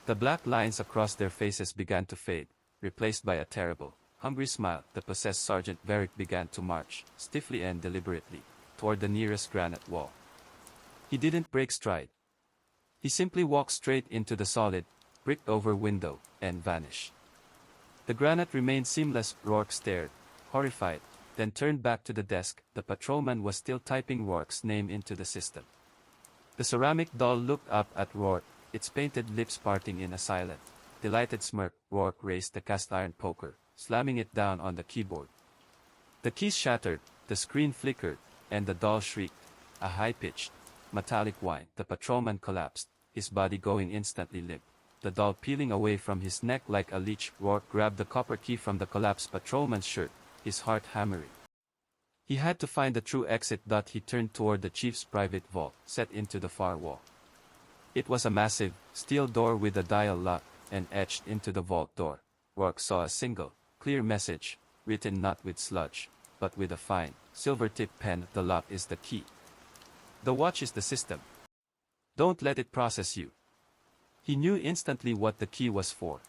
The black lines across their faces began to fade, replaced by a terrible, hungry smile. The possessed Sergeant Varick began to march, stiffly and deliberately, toward the nearest granite wall. He didn't break stride. He simply walked straight into the solid, bricked-over window, and vanished. The granite remained seamless. Rourke stared, horrified, then turned back to the desk. The patrolman was still typing Rourke's name into the system. The ceramic doll looked up at Rourke, its painted lips parting in a silent, delighted smirk. Rourke raised the cast-iron poker, slamming it down on the keyboard. The keys shattered, The screen flickered, and the doll shrieked, a high-pitched, metallic whine. The patrolman collapsed, his body going instantly limp. The doll peeling away from his neck like a leech. Rourke grabbed the copper key from the collapsed patrolman's shirt, his heart hammering. He had to find the true exit. He turned toward the chief's private vault, set into the far wall. It was a massive, steel door with a dial lock, and etched into the vault door, Rourke saw a single, clear message, written not with sludge, but with a fine, silver-tipped pen. The lock is the key. The watch is the system. Don't let it process you. He knew instantly what the key was for.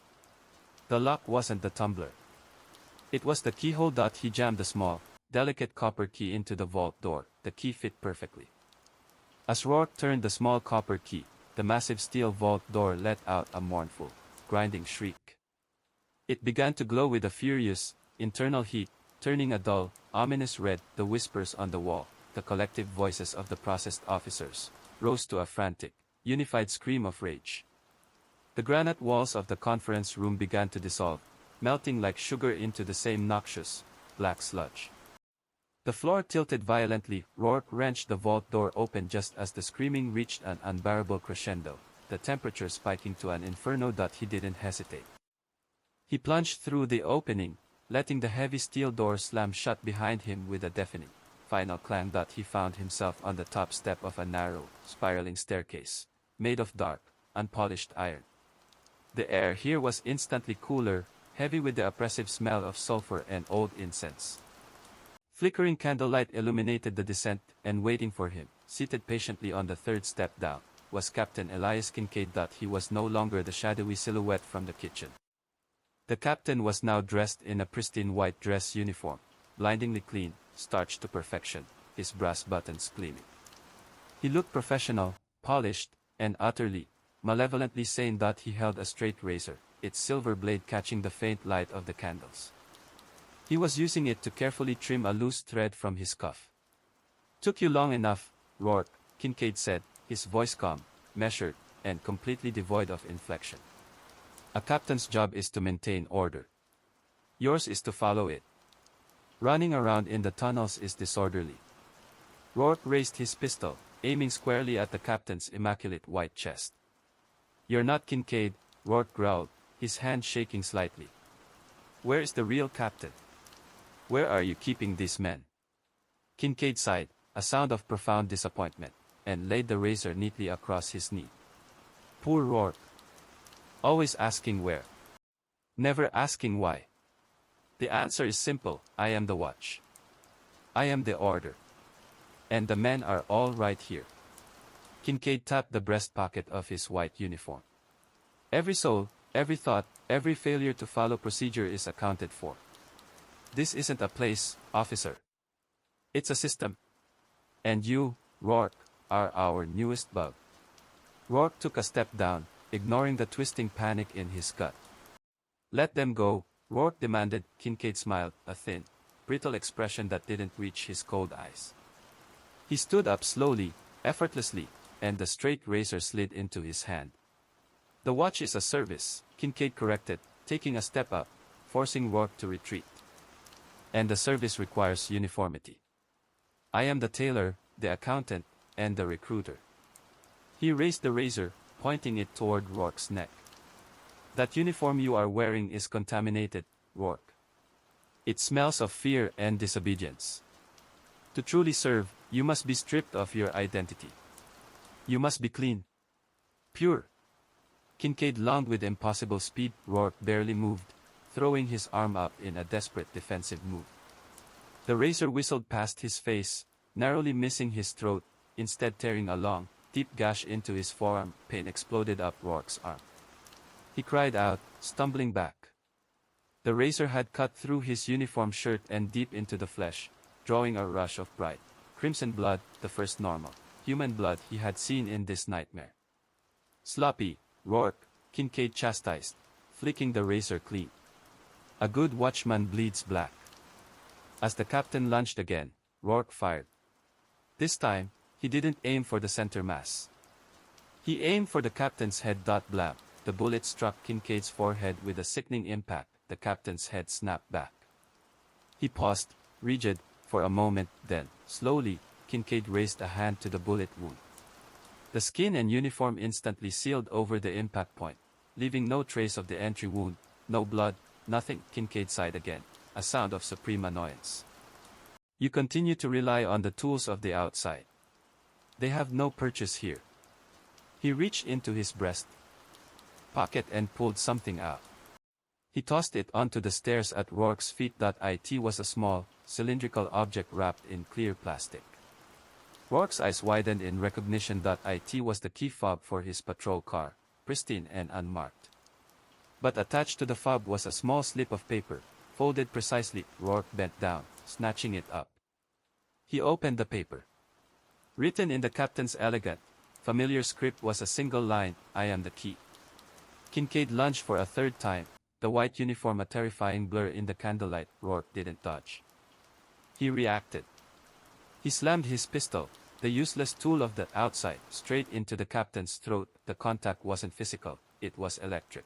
The lock wasn't the tumbler. It was the keyhole. He jammed the small, delicate copper key into the vault door. The key fit perfectly. As Rourke turned the small copper key, the massive steel vault door let out a mournful, grinding shriek. It began to glow with a furious, internal heat, turning a dull, ominous red. The whispers on the wall, the collective voices of the processed officers, rose to a frantic, unified scream of rage. The granite walls of the conference room began to dissolve, melting like sugar into the same noxious, black sludge. The floor tilted violently. Rourke wrenched the vault door open just as the screaming reached an unbearable crescendo, the temperature spiking to an inferno. He didn't hesitate. He plunged through the opening, letting the heavy steel door slam shut behind him with a deafening, final clang. He found himself on the top step of a narrow, spiraling staircase, made of dark, unpolished iron. The air here was instantly cooler, heavy with the oppressive smell of sulfur and old incense. Flickering candlelight illuminated the descent, and waiting for him, seated patiently on the third step down, was Captain Elias Kincaid. He was no longer the shadowy silhouette from the kitchen. The captain was now dressed in a pristine white dress uniform, blindingly clean, starched to perfection, his brass buttons gleaming. He looked professional, polished, and utterly, malevolently sane. He held a straight razor, its silver blade catching the faint light of the candles. He was using it to carefully trim a loose thread from his cuff. "Took you long enough, Rourke," Kincaid said, his voice calm, measured, and completely devoid of inflection. "A captain's job is to maintain order. Yours is to follow it. Running around in the tunnels is disorderly." Rourke raised his pistol, aiming squarely at the captain's immaculate white chest. "You're not Kincaid," Rourke growled, his hand shaking slightly. "Where is the real captain? Where are you keeping these men?" Kincaid sighed, a sound of profound disappointment, and laid the razor neatly across his knee. Poor Rourke. Always asking where. Never asking why. The answer is simple: I am the watch. I am the order. And the men are all right here. Kincaid tapped the breast pocket of his white uniform. "Every soul, every thought, every failure to follow procedure is accounted for. This isn't a place, officer. It's a system. And you, Rourke, are our newest bug." Rourke took a step down, ignoring the twisting panic in his gut. "Let them go," Rourke demanded. Kincaid smiled, a thin, brittle expression that didn't reach his cold eyes. He stood up slowly, effortlessly, and the straight razor slid into his hand. "The watch is a service," Kincaid corrected, taking a step up, forcing Rourke to retreat. "And the service requires uniformity. I am the tailor, the accountant, and the recruiter." He raised the razor, pointing it toward Rourke's neck. "That uniform you are wearing is contaminated, Rourke. It smells of fear and disobedience. To truly serve, you must be stripped of your identity. You must be clean. Pure." Kincaid lunged with impossible speed. Rourke barely moved, throwing his arm up in a desperate defensive move. The razor whistled past his face, narrowly missing his throat, instead tearing a long, deep gash into his forearm. Pain exploded up Rourke's arm. He cried out, stumbling back. The razor had cut through his uniform shirt and deep into the flesh, drawing a rush of bright, crimson blood, the first normal, human blood he had seen in this nightmare. "Sloppy, Rourke," Kincaid chastised, flicking the razor clean. "A good watchman bleeds black." As the captain lunged again, Rourke fired. This time, he didn't aim for the center mass. He aimed for the captain's head. Blam! The bullet struck Kincaid's forehead with a sickening impact. The captain's head snapped back. He paused, rigid, for a moment, then, slowly, Kincaid raised a hand to the bullet wound. The skin and uniform instantly sealed over the impact point, leaving no trace of the entry wound, no blood, nothing. Kincaid sighed again, a sound of supreme annoyance. You continue to rely on the tools of the outside. They have no purchase here. He reached into his breast pocket and pulled something out. He tossed it onto the stairs at Rourke's feet. It was a small, cylindrical object wrapped in clear plastic. Rourke's eyes widened in recognition. It was the key fob for his patrol car, pristine and unmarked. But attached to the fob was a small slip of paper, folded precisely. Rourke bent down, snatching it up. He opened the paper. Written in the captain's elegant, familiar script was a single line, "I am the key." Kincaid lunged for a third time, the white uniform a terrifying blur in the candlelight. Rourke didn't dodge. He reacted. He slammed his pistol, the useless tool of the outside, straight into the captain's throat. The contact wasn't physical, it was electric.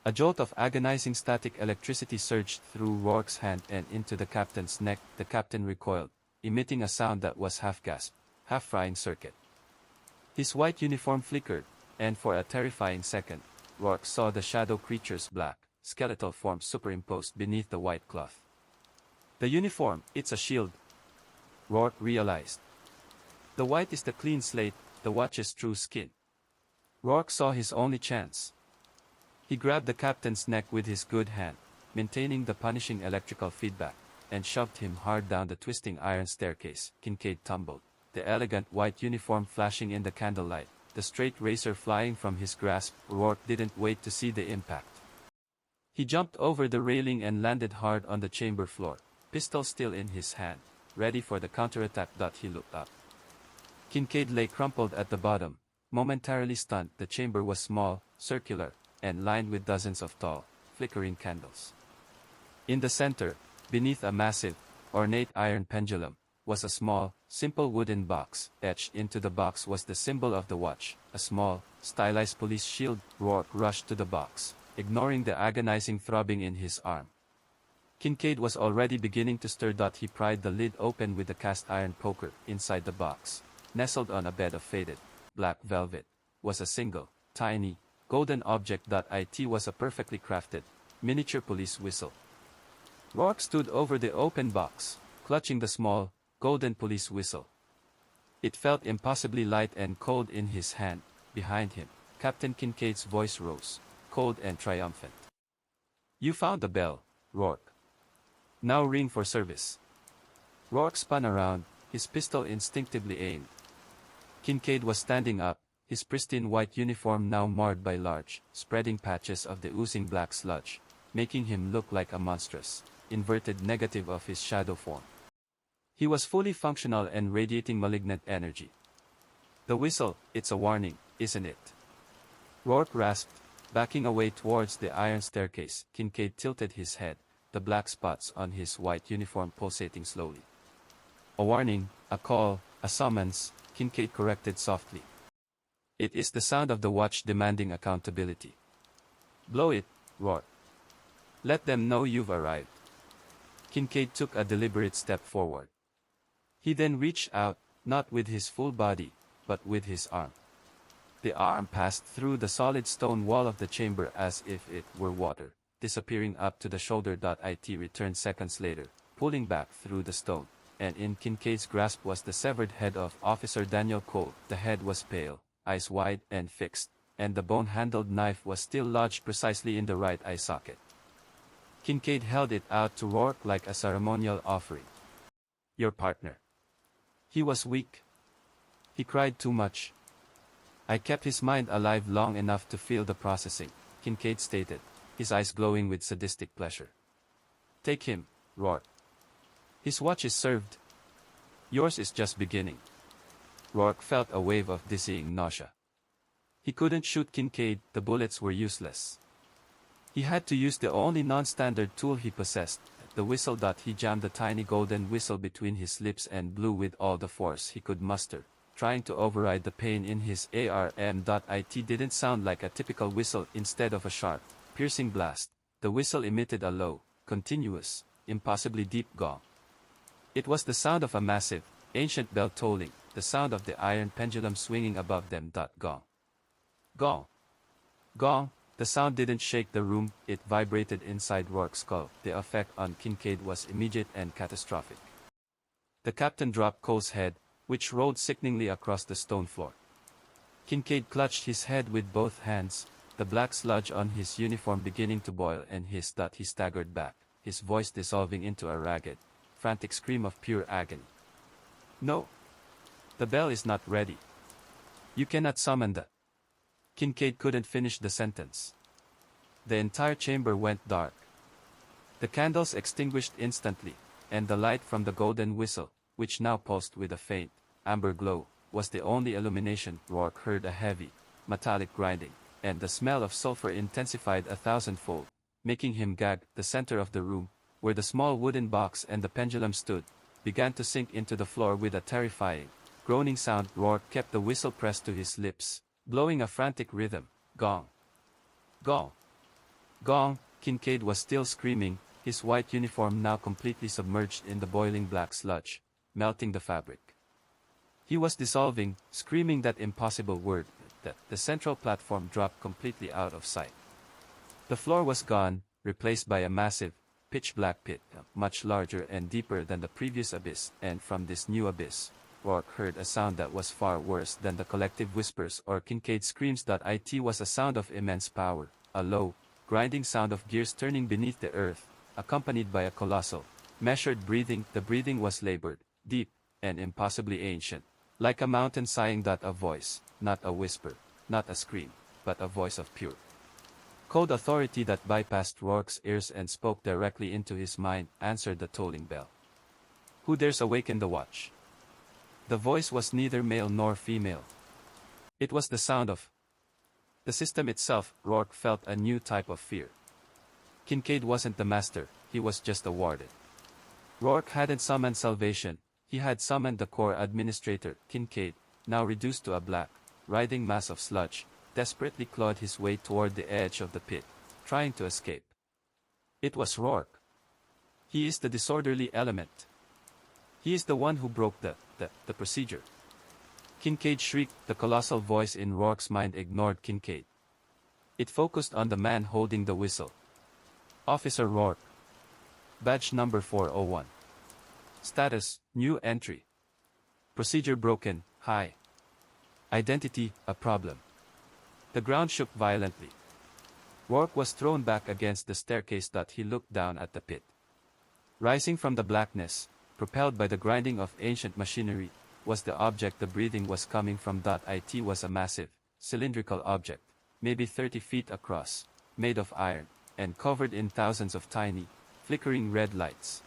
A jolt of agonizing static electricity surged through Rourke's hand and into the captain's neck. The captain recoiled, emitting a sound that was half gasp, half frying circuit. His white uniform flickered, and for a terrifying second, Rourke saw the shadow creature's black, skeletal form superimposed beneath the white cloth. The uniform, it's a shield, Rourke realized. The white is the clean slate, the watch's true skin. Rourke saw his only chance. He grabbed the captain's neck with his good hand, maintaining the punishing electrical feedback, and shoved him hard down the twisting iron staircase. Kincaid tumbled, the elegant white uniform flashing in the candlelight, the straight razor flying from his grasp. Rourke didn't wait to see the impact. He jumped over the railing and landed hard on the chamber floor, pistol still in his hand, ready for the counterattack. He looked up. Kincaid lay crumpled at the bottom, momentarily stunned. The chamber was small, circular, and lined with dozens of tall, flickering candles. In the center, beneath a massive, ornate iron pendulum, was a small, simple wooden box. Etched into the box was the symbol of the watch, a small, stylized police shield. Rourke rushed to the box, ignoring the agonizing throbbing in his arm. Kincaid was already beginning to stir. He pried the lid open with the cast iron poker. Inside the box, nestled on a bed of faded, black velvet, was a single, tiny, golden object. It was a perfectly crafted, miniature police whistle. Rourke stood over the open box, clutching the small, golden police whistle. It felt impossibly light and cold in his hand. Behind him, Captain Kincaid's voice rose, cold and triumphant. "You found the bell, Rourke. Now ring for service." Rourke spun around, his pistol instinctively aimed. Kincaid was standing up, his pristine white uniform now marred by large, spreading patches of the oozing black sludge, making him look like a monstrous, inverted negative of his shadow form. He was fully functional and radiating malignant energy. "The whistle, it's a warning, isn't it?" Rourke rasped, backing away towards the iron staircase. Kincaid tilted his head, the black spots on his white uniform pulsating slowly. "A warning, a call, a summons," Kincaid corrected softly. "It is the sound of the watch demanding accountability. Blow it, Rourke. Let them know you've arrived." Kincaid took a deliberate step forward. He then reached out, not with his full body, but with his arm. The arm passed through the solid stone wall of the chamber as if it were water, disappearing up to the shoulder. It returned seconds later, pulling back through the stone, and in Kincaid's grasp was the severed head of Officer Daniel Cole. The head was pale, eyes wide and fixed, and the bone-handled knife was still lodged precisely in the right eye socket. Kincaid held it out to Rourke like a ceremonial offering. "Your partner." He was weak. He cried too much. "I kept his mind alive long enough to feel the processing," Kincaid stated, his eyes glowing with sadistic pleasure. "Take him, Rourke. His watch is served. Yours is just beginning." Rourke felt a wave of dizzying nausea. He couldn't shoot Kincaid, the bullets were useless. He had to use the only non-standard tool he possessed, the whistle. He jammed the tiny golden whistle between his lips and blew with all the force he could muster, trying to override the pain in his arm. It didn't sound like a typical whistle. Instead of a sharp, piercing blast, the whistle emitted a low, continuous, impossibly deep gong. It was the sound of a massive, ancient bell tolling, the sound of the iron pendulum swinging above them. Gong. Gong. Gong. The sound didn't shake the room, it vibrated inside Rourke's skull. The effect on Kincaid was immediate and catastrophic. The captain dropped Cole's head, which rolled sickeningly across the stone floor. Kincaid clutched his head with both hands, the black sludge on his uniform beginning to boil and hissed. He staggered back, his voice dissolving into a ragged, frantic scream of pure agony. No. The bell is not ready. You cannot summon the... Kincaid couldn't finish the sentence. The entire chamber went dark. The candles extinguished instantly, and the light from the golden whistle, which now pulsed with a faint, amber glow, was the only illumination. Rourke heard a heavy, metallic grinding, and the smell of sulfur intensified 1,000-fold, making him gag. The center of the room, where the small wooden box and the pendulum stood, began to sink into the floor with a terrifying, groaning sound. Rourke kept the whistle pressed to his lips, blowing a frantic rhythm. Gong. Gong. Gong. Kincaid was still screaming, his white uniform now completely submerged in the boiling black sludge, melting the fabric. He was dissolving, screaming that impossible word, that the central platform dropped completely out of sight. The floor was gone, replaced by a massive, pitch-black pit, much larger and deeper than the previous abyss, and from this new abyss, Rourke heard a sound that was far worse than the collective whispers or Kincaid's screams. It was a sound of immense power, a low, grinding sound of gears turning beneath the earth, accompanied by a colossal, measured breathing. The breathing was labored, deep, and impossibly ancient, like a mountain sighing. A voice, not a whisper, not a scream, but a voice of pure, cold authority that bypassed Rourke's ears and spoke directly into his mind, answered the tolling bell. Who dares awaken the watch? The voice was neither male nor female. It was the sound of the system itself. Rourke felt a new type of fear. Kincaid wasn't the master, he was just a warden. Rourke hadn't summoned salvation, he had summoned the core administrator. Kincaid, now reduced to a black, writhing mass of sludge, desperately clawed his way toward the edge of the pit, trying to escape. It was Rourke. He is the disorderly element. He is the one who broke the procedure. Kincaid shrieked. The colossal voice in Rourke's mind ignored Kincaid. It focused on the man holding the whistle. Officer Rourke. Badge number 401. Status, new entry. Procedure broken, high. Identity, a problem. The ground shook violently. Rourke was thrown back against the staircase. He looked down at the pit. Rising from the blackness, propelled by the grinding of ancient machinery, was the object the breathing was coming from. It was a massive, cylindrical object, maybe 30 feet across, made of iron, and covered in thousands of tiny, flickering red lights.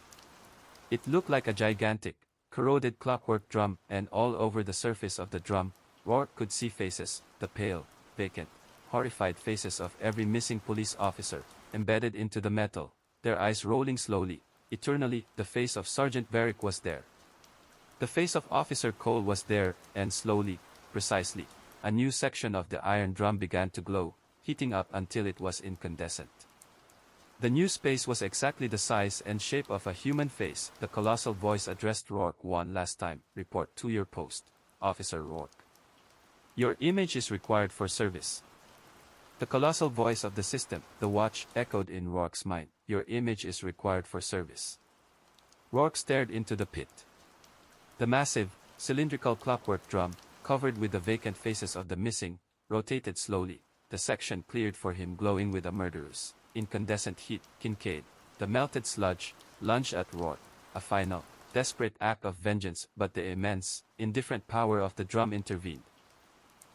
It looked like a gigantic, corroded clockwork drum, and all over the surface of the drum, Rourke could see faces, the pale, vacant, horrified faces of every missing police officer, embedded into the metal, their eyes rolling slowly, eternally. The face of Sergeant Varick was there. The face of Officer Cole was there, and slowly, precisely, a new section of the iron drum began to glow, heating up until it was incandescent. The new space was exactly the size and shape of a human face. The colossal voice addressed Rourke one last time. Report to your post, Officer Rourke. Your image is required for service. The colossal voice of the system, the watch, echoed in Rourke's mind. Your image is required for service. Rourke stared into the pit. The massive, cylindrical clockwork drum, covered with the vacant faces of the missing, rotated slowly, the section cleared for him glowing with a murderous, incandescent heat. Kincaid, the melted sludge, lunged at Rourke, a final, desperate act of vengeance, but the immense, indifferent power of the drum intervened.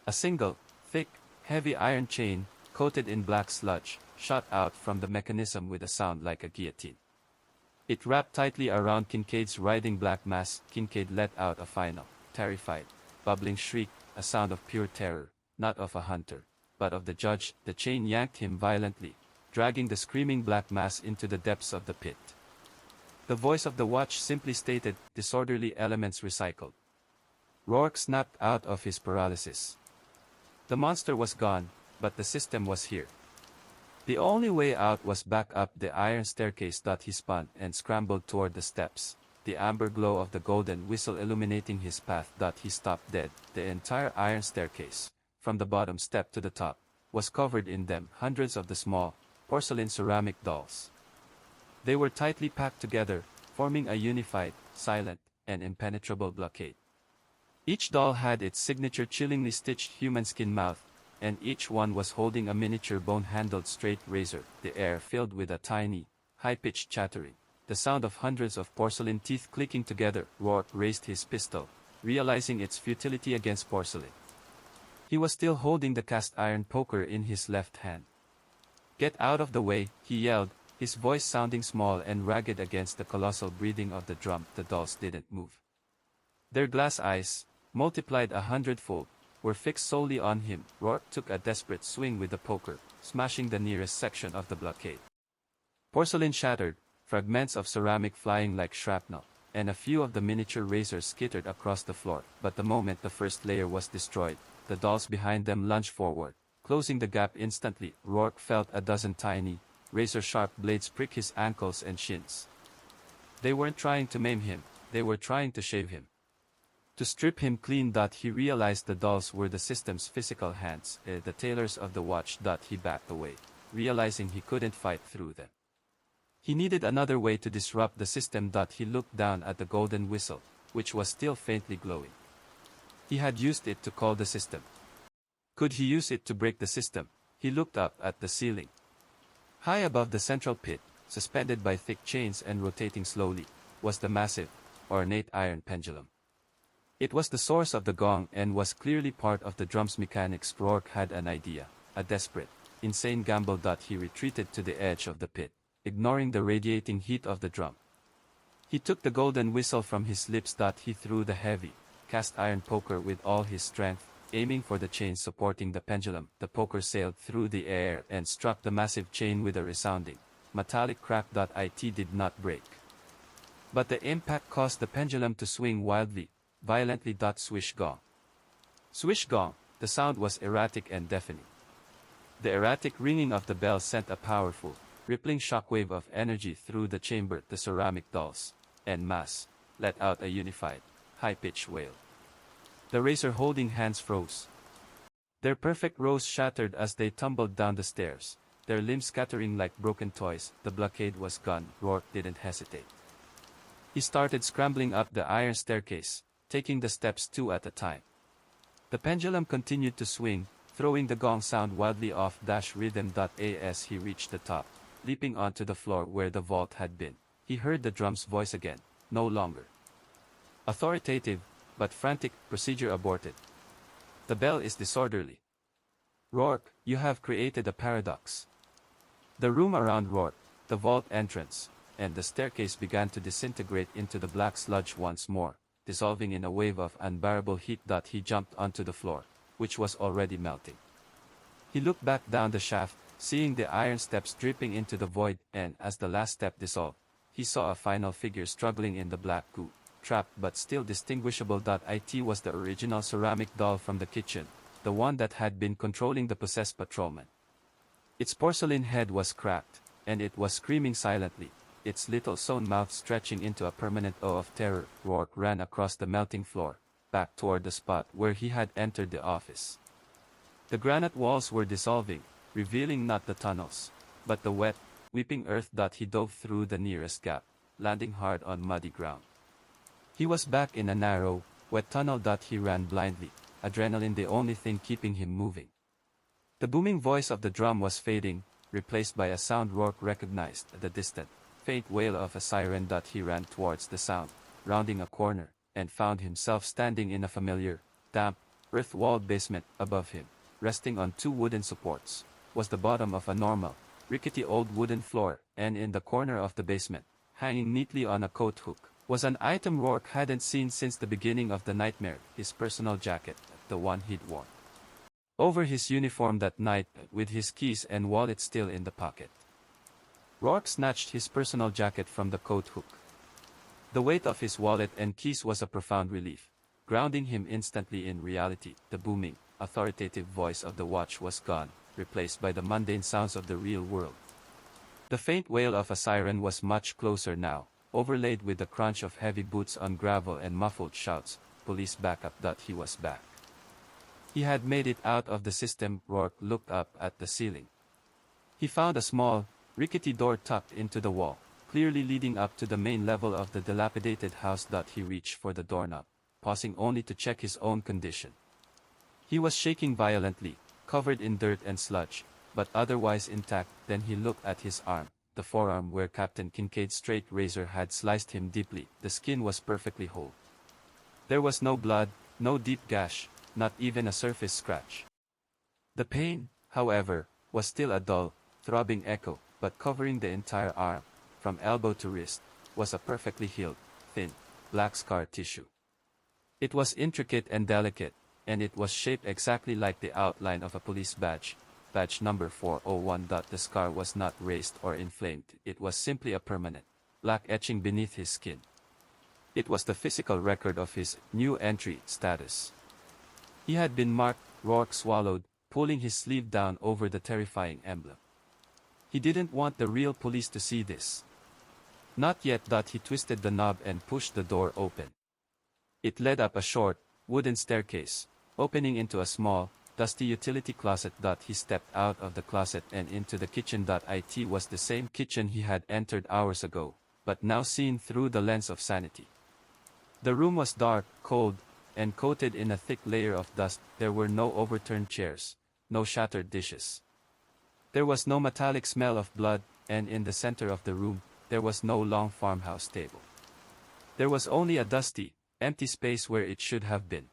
A single, thick, heavy iron chain, coated in black sludge, shot out from the mechanism with a sound like a guillotine. It wrapped tightly around Kincaid's writhing black mass. Kincaid let out a final, terrified, bubbling shriek, a sound of pure terror, not of a hunter, but of the judge. The chain yanked him violently, dragging the screaming black mass into the depths of the pit. The voice of the watch simply stated, disorderly elements recycled. Rourke snapped out of his paralysis. The monster was gone, but the system was here. The only way out was back up the iron staircase. He spun and scrambled toward the steps, the amber glow of the golden whistle illuminating his path. He stopped dead. The entire iron staircase, from the bottom step to the top, was covered in them, hundreds of the small, porcelain ceramic dolls. They were tightly packed together, forming a unified, silent, and impenetrable blockade. Each doll had its signature chillingly stitched human skin mouth, and each one was holding a miniature bone-handled straight razor. The air filled with a tiny, high-pitched chattering, the sound of hundreds of porcelain teeth clicking together. Rourke raised his pistol, realizing its futility against porcelain. He was still holding the cast-iron poker in his left hand. "Get out of the way," he yelled, his voice sounding small and ragged against the colossal breathing of the drum. The dolls didn't move. Their glass eyes, multiplied 100-fold, were fixed solely on him. Rourke took a desperate swing with the poker, smashing the nearest section of the blockade. Porcelain shattered, fragments of ceramic flying like shrapnel, and a few of the miniature razors skittered across the floor. But the moment the first layer was destroyed, the dolls behind them lunged forward, closing the gap instantly. Rourke felt a dozen tiny, razor-sharp blades prick his ankles and shins. They weren't trying to maim him, they were trying to shave him. To strip him clean. He realized the dolls were the system's physical hands, the tailors of the watch. He backed away, realizing he couldn't fight through them. He needed another way to disrupt the system. He looked down at the golden whistle, which was still faintly glowing. He had used it to call the system. Could he use it to break the system? He looked up at the ceiling. High above the central pit, suspended by thick chains and rotating slowly, was the massive, ornate iron pendulum. It was the source of the gong and was clearly part of the drum's mechanics. Rourke had an idea, a desperate, insane gamble. He retreated to the edge of the pit, ignoring the radiating heat of the drum. He took the golden whistle from his lips. He threw the heavy, cast-iron poker with all his strength, aiming for the chains supporting the pendulum. The poker sailed through the air and struck the massive chain with a resounding, metallic crack. It did not break, but the impact caused the pendulum to swing wildly, violently. Swish gong. Swish gong. The sound was erratic and deafening. The erratic ringing of the bell sent a powerful, rippling shockwave of energy through the chamber. The ceramic dolls, en masse, let out a unified, high-pitched wail. The razor-holding hands froze. Their perfect rows shattered as they tumbled down the stairs, their limbs scattering like broken toys. The blockade was gone. Rourke didn't hesitate. He started scrambling up the iron staircase, taking the steps two at a time. The pendulum continued to swing, throwing the gong sound wildly off rhythm. As he reached the top, leaping onto the floor where the vault had been, he heard the drum's voice again, no longer authoritative, but frantic. "Procedure aborted. The bell is disorderly. Rourke, you have created a paradox." The room around Rourke, the vault entrance, and the staircase began to disintegrate into the black sludge once more, dissolving in a wave of unbearable heat. He jumped onto the floor, which was already melting. He looked back down the shaft, seeing the iron steps dripping into the void, and as the last step dissolved, he saw a final figure struggling in the black goo, trapped but still distinguishable. It was the original ceramic doll from the kitchen, the one that had been controlling the possessed patrolman. Its porcelain head was cracked, and it was screaming silently, its little sewn mouth stretching into a permanent O of terror. Rourke ran across the melting floor, back toward the spot where he had entered the office. The granite walls were dissolving, revealing not the tunnels, but the wet, weeping earth. He dove through the nearest gap, landing hard on muddy ground. He was back in a narrow, wet tunnel. He ran blindly, adrenaline the only thing keeping him moving. The booming voice of the drum was fading, replaced by a sound Rourke recognized, the distant, faint wail of a siren. He ran towards the sound, rounding a corner, and found himself standing in a familiar, damp, earth-walled basement. Above him, resting on two wooden supports, was the bottom of a normal, rickety old wooden floor, and in the corner of the basement, hanging neatly on a coat hook, was an item Rourke hadn't seen since the beginning of the nightmare: his personal jacket, the one he'd worn over his uniform that night, with his keys and wallet still in the pocket. Rourke snatched his personal jacket from the coat hook. The weight of his wallet and keys was a profound relief, grounding him instantly in reality. The booming, authoritative voice of the watch was gone, replaced by the mundane sounds of the real world. The faint wail of a siren was much closer now, overlaid with the crunch of heavy boots on gravel and muffled shouts, "Police backup!" He was back. He had made it out of the system. Rourke looked up at the ceiling. He found a small, rickety door tucked into the wall, clearly leading up to the main level of the dilapidated house. He reached for the doorknob, pausing only to check his own condition. He was shaking violently, covered in dirt and sludge, but otherwise intact. Then he looked at his arm, the forearm where Captain Kincaid's straight razor had sliced him deeply. The skin was perfectly whole. There was no blood, no deep gash, not even a surface scratch. The pain, however, was still a dull, throbbing echo, but covering the entire arm, from elbow to wrist, was a perfectly healed, thin, black scar tissue. It was intricate and delicate, and it was shaped exactly like the outline of a police badge, badge number 401. The scar was not raised or inflamed, it was simply a permanent, black etching beneath his skin. It was the physical record of his new entry status. He had been marked. Rourke swallowed, pulling his sleeve down over the terrifying emblem. He didn't want the real police to see this. Not yet. He twisted the knob and pushed the door open. It led up a short, wooden staircase, opening into a small, dusty utility closet. He stepped out of the closet and into the kitchen. It was the same kitchen he had entered hours ago, but now seen through the lens of sanity. The room was dark, cold, and coated in a thick layer of dust. There were no overturned chairs, no shattered dishes. There was no metallic smell of blood, and in the center of the room, there was no long farmhouse table. There was only a dusty, empty space where it should have been.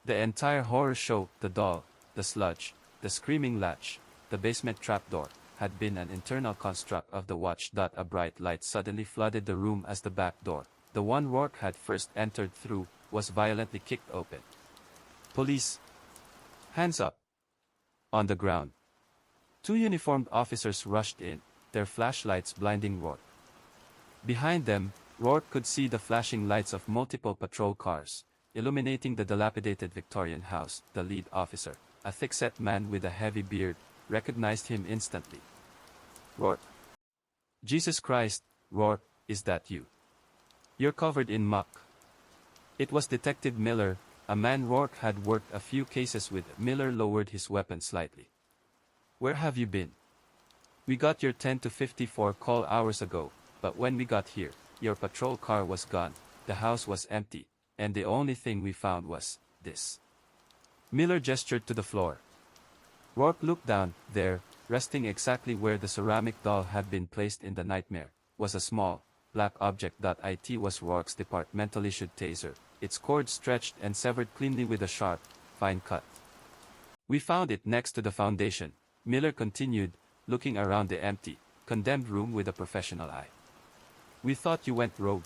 The entire horror show, the doll, the sludge, the screaming latch, the basement trapdoor, had been an internal construct of the watch. A bright light suddenly flooded the room as the back door, the one Rourke had first entered through, was violently kicked open. "Police! Hands up!" On the ground. Two uniformed officers rushed in, their flashlights blinding Rourke. Behind them, Rourke could see the flashing lights of multiple patrol cars, illuminating the dilapidated Victorian house. The lead officer, a thick-set man with a heavy beard, recognized him instantly. "Rourke. Jesus Christ, Rourke, is that you? You're covered in muck." It was Detective Miller, a man Rourke had worked a few cases with. Miller lowered his weapon slightly. "Where have you been? We got your 10 to 54 call hours ago, but when we got here, your patrol car was gone, the house was empty, and the only thing we found was this." Miller gestured to the floor. Rourke looked down. There, resting exactly where the ceramic doll had been placed in the nightmare, was a small, black object. It was Rourke's departmental-issued taser, its cord stretched and severed cleanly with a sharp, fine cut. "We found it next to the foundation," Miller continued, looking around the empty, condemned room with a professional eye. "We thought you went rogue.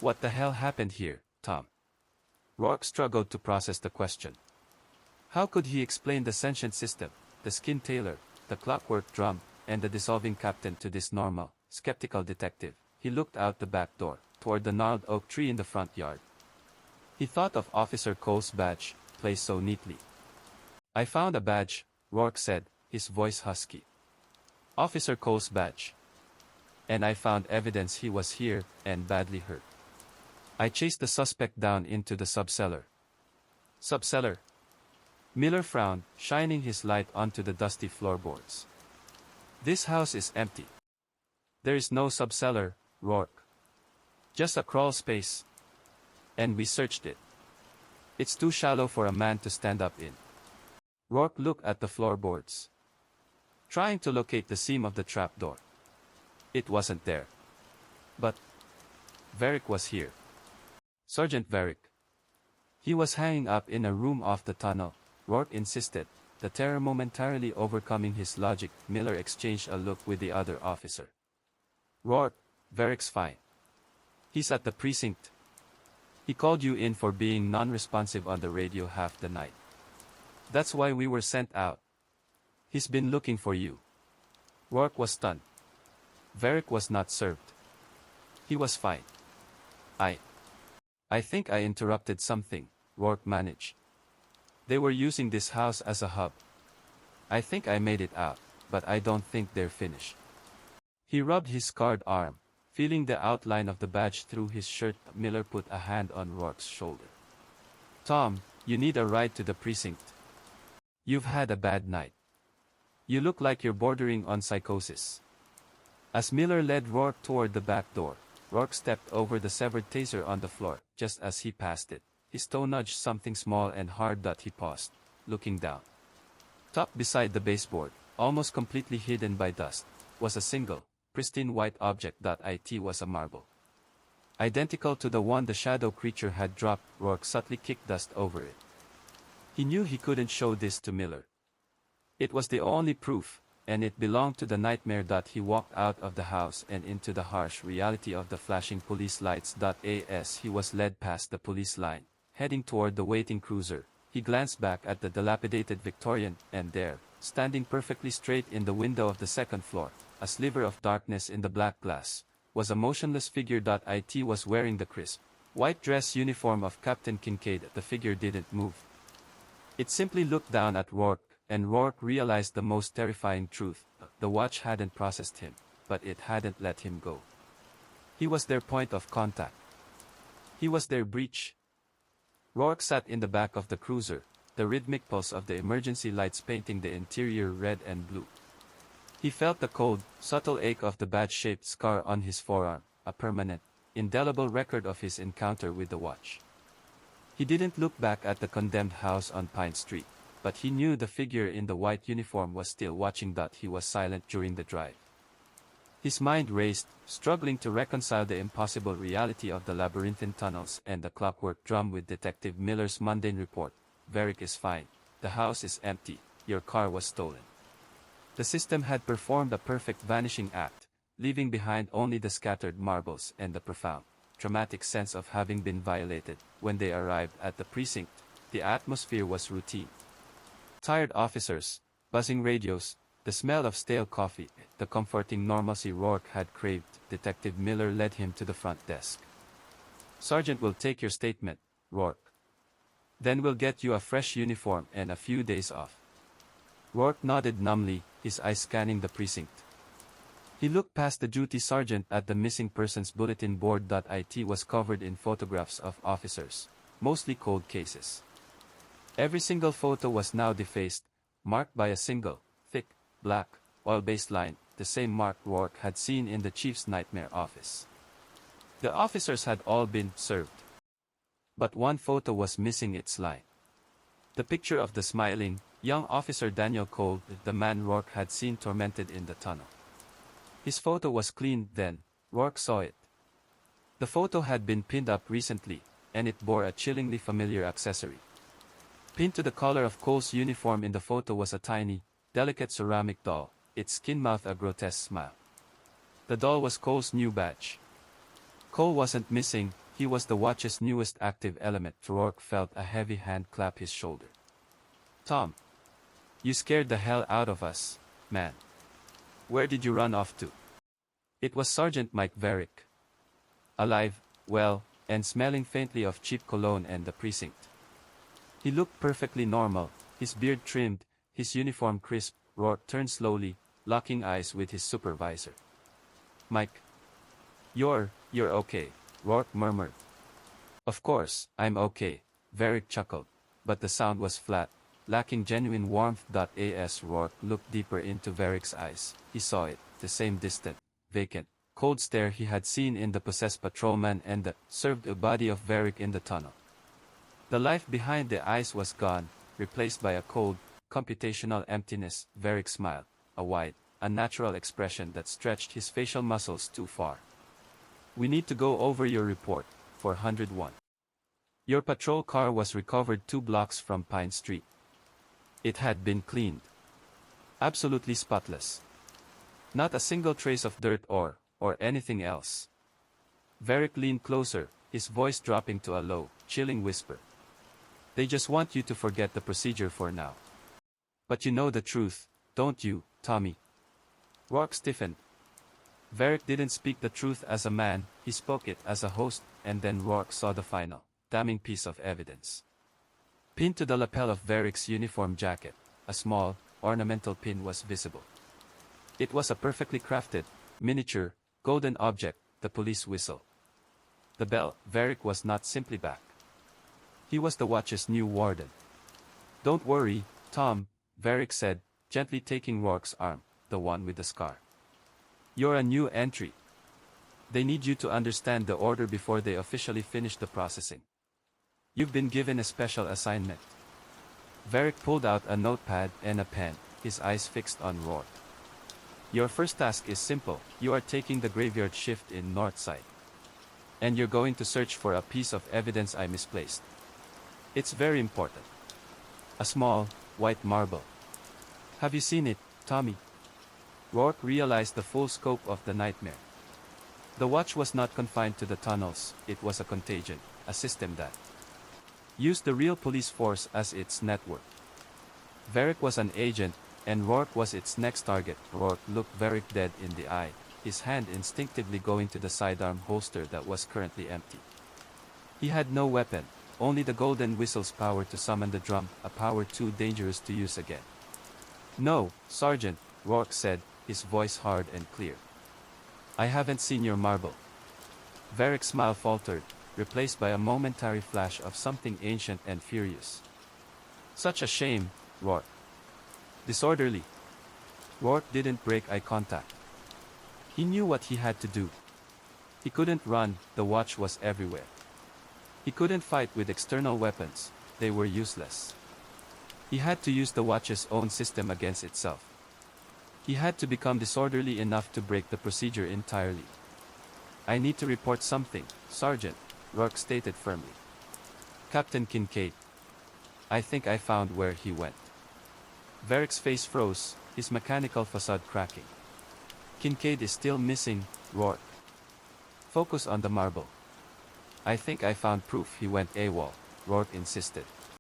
What the hell happened here, Tom?" Rourke struggled to process the question. How could he explain the sentient system, the skin Tailor, the clockwork drum, and the dissolving captain to this normal, skeptical detective? He looked out the back door, toward the gnarled oak tree in the front yard. He thought of Officer Cole's badge, placed so neatly. "I found a badge," Rourke said, his voice husky. "Officer Cole's badge. And I found evidence he was here, and badly hurt. I chased the suspect down into the subcellar." "Subcellar?" Miller frowned, shining his light onto the dusty floorboards. "This house is empty. There is no subcellar, Rourke. Just a crawl space. And we searched it. It's too shallow for a man to stand up in." Rourke looked at the floorboards, trying to locate the seam of the trapdoor. It wasn't there. But Varick was here. Sergeant Varick. He was hanging up in a room off the tunnel, Rourke insisted, the terror momentarily overcoming his logic. Miller exchanged a look with the other officer. "Rourke, Varick's fine. He's at the precinct. He called you in for being non-responsive on the radio half the night. That's why we were sent out. He's been looking for you." Rourke was stunned. Varick was not served. He was fine. I think I interrupted something," Rourke managed. "They were using this house as a hub. I think I made it out, but I don't think they're finished." He rubbed his scarred arm, Feeling the outline of the badge through his shirt, Miller put a hand on Rourke's shoulder. "Tom, you need a ride to the precinct. You've had a bad night. You look like you're bordering on psychosis." As Miller led Rourke toward the back door, Rourke stepped over the severed taser on the floor. Just as he passed it, his toe nudged something small and hard. He paused, looking down. Tucked beside the baseboard, almost completely hidden by dust, was a single, pristine white object. It was a marble. Identical to the one the shadow creature had dropped. Rourke subtly kicked dust over it. He knew he couldn't show this to Miller. It was the only proof, and it belonged to the nightmare. He walked out of the house and into the harsh reality of the flashing police lights. As he was led past the police line, heading toward the waiting cruiser, he glanced back at the dilapidated Victorian, and there, standing perfectly straight in the window of the second floor, a sliver of darkness in the black glass, was a motionless figure. It was wearing the crisp, white dress uniform of Captain Kincaid. The figure didn't move. It simply looked down at Rourke, and Rourke realized the most terrifying truth. The watch hadn't processed him, but it hadn't let him go. He was their point of contact. He was their breach. Rourke sat in the back of the cruiser, the rhythmic pulse of the emergency lights painting the interior red and blue. He felt the cold, subtle ache of the badge-shaped scar on his forearm, a permanent, indelible record of his encounter with the watch. He didn't look back at the condemned house on Pine Street, but he knew the figure in the white uniform was still watching. He was silent during the drive. His mind raced, struggling to reconcile the impossible reality of the labyrinthine tunnels and the clockwork drum with Detective Miller's mundane report. "Varick is fine. The house is empty. Your car was stolen." The system had performed a perfect vanishing act, leaving behind only the scattered marbles and the profound, traumatic sense of having been violated. When they arrived at the precinct, the atmosphere was routine. Tired officers, buzzing radios, the smell of stale coffee, the comforting normalcy Rourke had craved. Detective Miller led him to the front desk. "Sergeant will take your statement, Rourke. Then we'll get you a fresh uniform and a few days off." Rourke nodded numbly, his eyes scanning the precinct. He looked past the duty sergeant at the missing persons bulletin board. It was covered in photographs of officers, mostly cold cases. Every single photo was now defaced, marked by a single, thick, black, oil-based line, the same mark Rourke had seen in the chief's nightmare office. The officers had all been served. But one photo was missing its line. The picture of the smiling, young officer Daniel Cole, the man Rourke had seen tormented in the tunnel. His photo was clean. Then Rourke saw it. The photo had been pinned up recently, and it bore a chillingly familiar accessory. Pinned to the collar of Cole's uniform in the photo was a tiny, delicate ceramic doll, its skin mouthed a grotesque smile. The doll was Cole's new badge. Cole wasn't missing, he was the watch's newest active element. Rourke felt a heavy hand clap his shoulder. "Tom. You scared the hell out of us, man. Where did you run off to?" It was Sergeant Mike Varick. Alive, well, and smelling faintly of cheap cologne and the precinct. He looked perfectly normal, his beard trimmed, his uniform crisp. Rourke turned slowly, locking eyes with his supervisor. "Mike. You're okay," Rourke murmured. "Of course, I'm okay," Varick chuckled, but the sound was flat, lacking genuine warmth. As Rourke looked deeper into Varick's eyes, he saw it, the same distant, vacant, cold stare he had seen in the possessed patrolman and the served body of Varick in the tunnel. The life behind the eyes was gone, replaced by a cold, computational emptiness. Varick smiled, a wide, unnatural expression that stretched his facial muscles too far. "We need to go over your report, 401. Your patrol car was recovered 2 blocks from Pine Street. It had been cleaned. Absolutely spotless. Not a single trace of dirt or anything else." Varick leaned closer, his voice dropping to a low, chilling whisper. "They just want you to forget the procedure for now. But you know the truth, don't you, Tommy?" Rourke stiffened. Varick didn't speak the truth as a man, he spoke it as a host, and then Rourke saw the final, damning piece of evidence. Pinned to the lapel of Varick's uniform jacket, a small, ornamental pin was visible. It was a perfectly crafted, miniature, golden object, the police whistle. The bell, Varick was not simply back. He was the watch's new warden. Don't worry, Tom, Varick said, gently taking Rourke's arm, the one with the scar. You're a new entry. They need you to understand the order before they officially finish the processing. You've been given a special assignment. Varick pulled out a notepad and a pen, his eyes fixed on Rourke. Your first task is simple, you are taking the graveyard shift in Northside. And you're going to search for a piece of evidence I misplaced. It's very important. A small, white marble. Have you seen it, Tommy? Rourke realized the full scope of the nightmare. The watch was not confined to the tunnels, it was a contagion, a system that used the real police force as its network. Varick was an agent, and Rourke was its next target. Rourke looked Varick dead in the eye, his hand instinctively going to the sidearm holster that was currently empty. He had no weapon, only the golden whistle's power to summon the drum, a power too dangerous to use again. No, Sergeant, Rourke said, his voice hard and clear. I haven't seen your marble. Varick's smile faltered, replaced by a momentary flash of something ancient and furious. Such a shame, Rourke. Disorderly. Rourke didn't break eye contact. He knew what he had to do. He couldn't run, the watch was everywhere. He couldn't fight with external weapons, they were useless. He had to use the watch's own system against itself. He had to become disorderly enough to break the procedure entirely. I need to report something, Sergeant, Rourke stated firmly. Captain Kincaid. I think I found where he went. Varick's face froze, his mechanical facade cracking. Kincaid is still missing, Rourke. Focus on the marble. I think I found proof he went AWOL, Rourke insisted.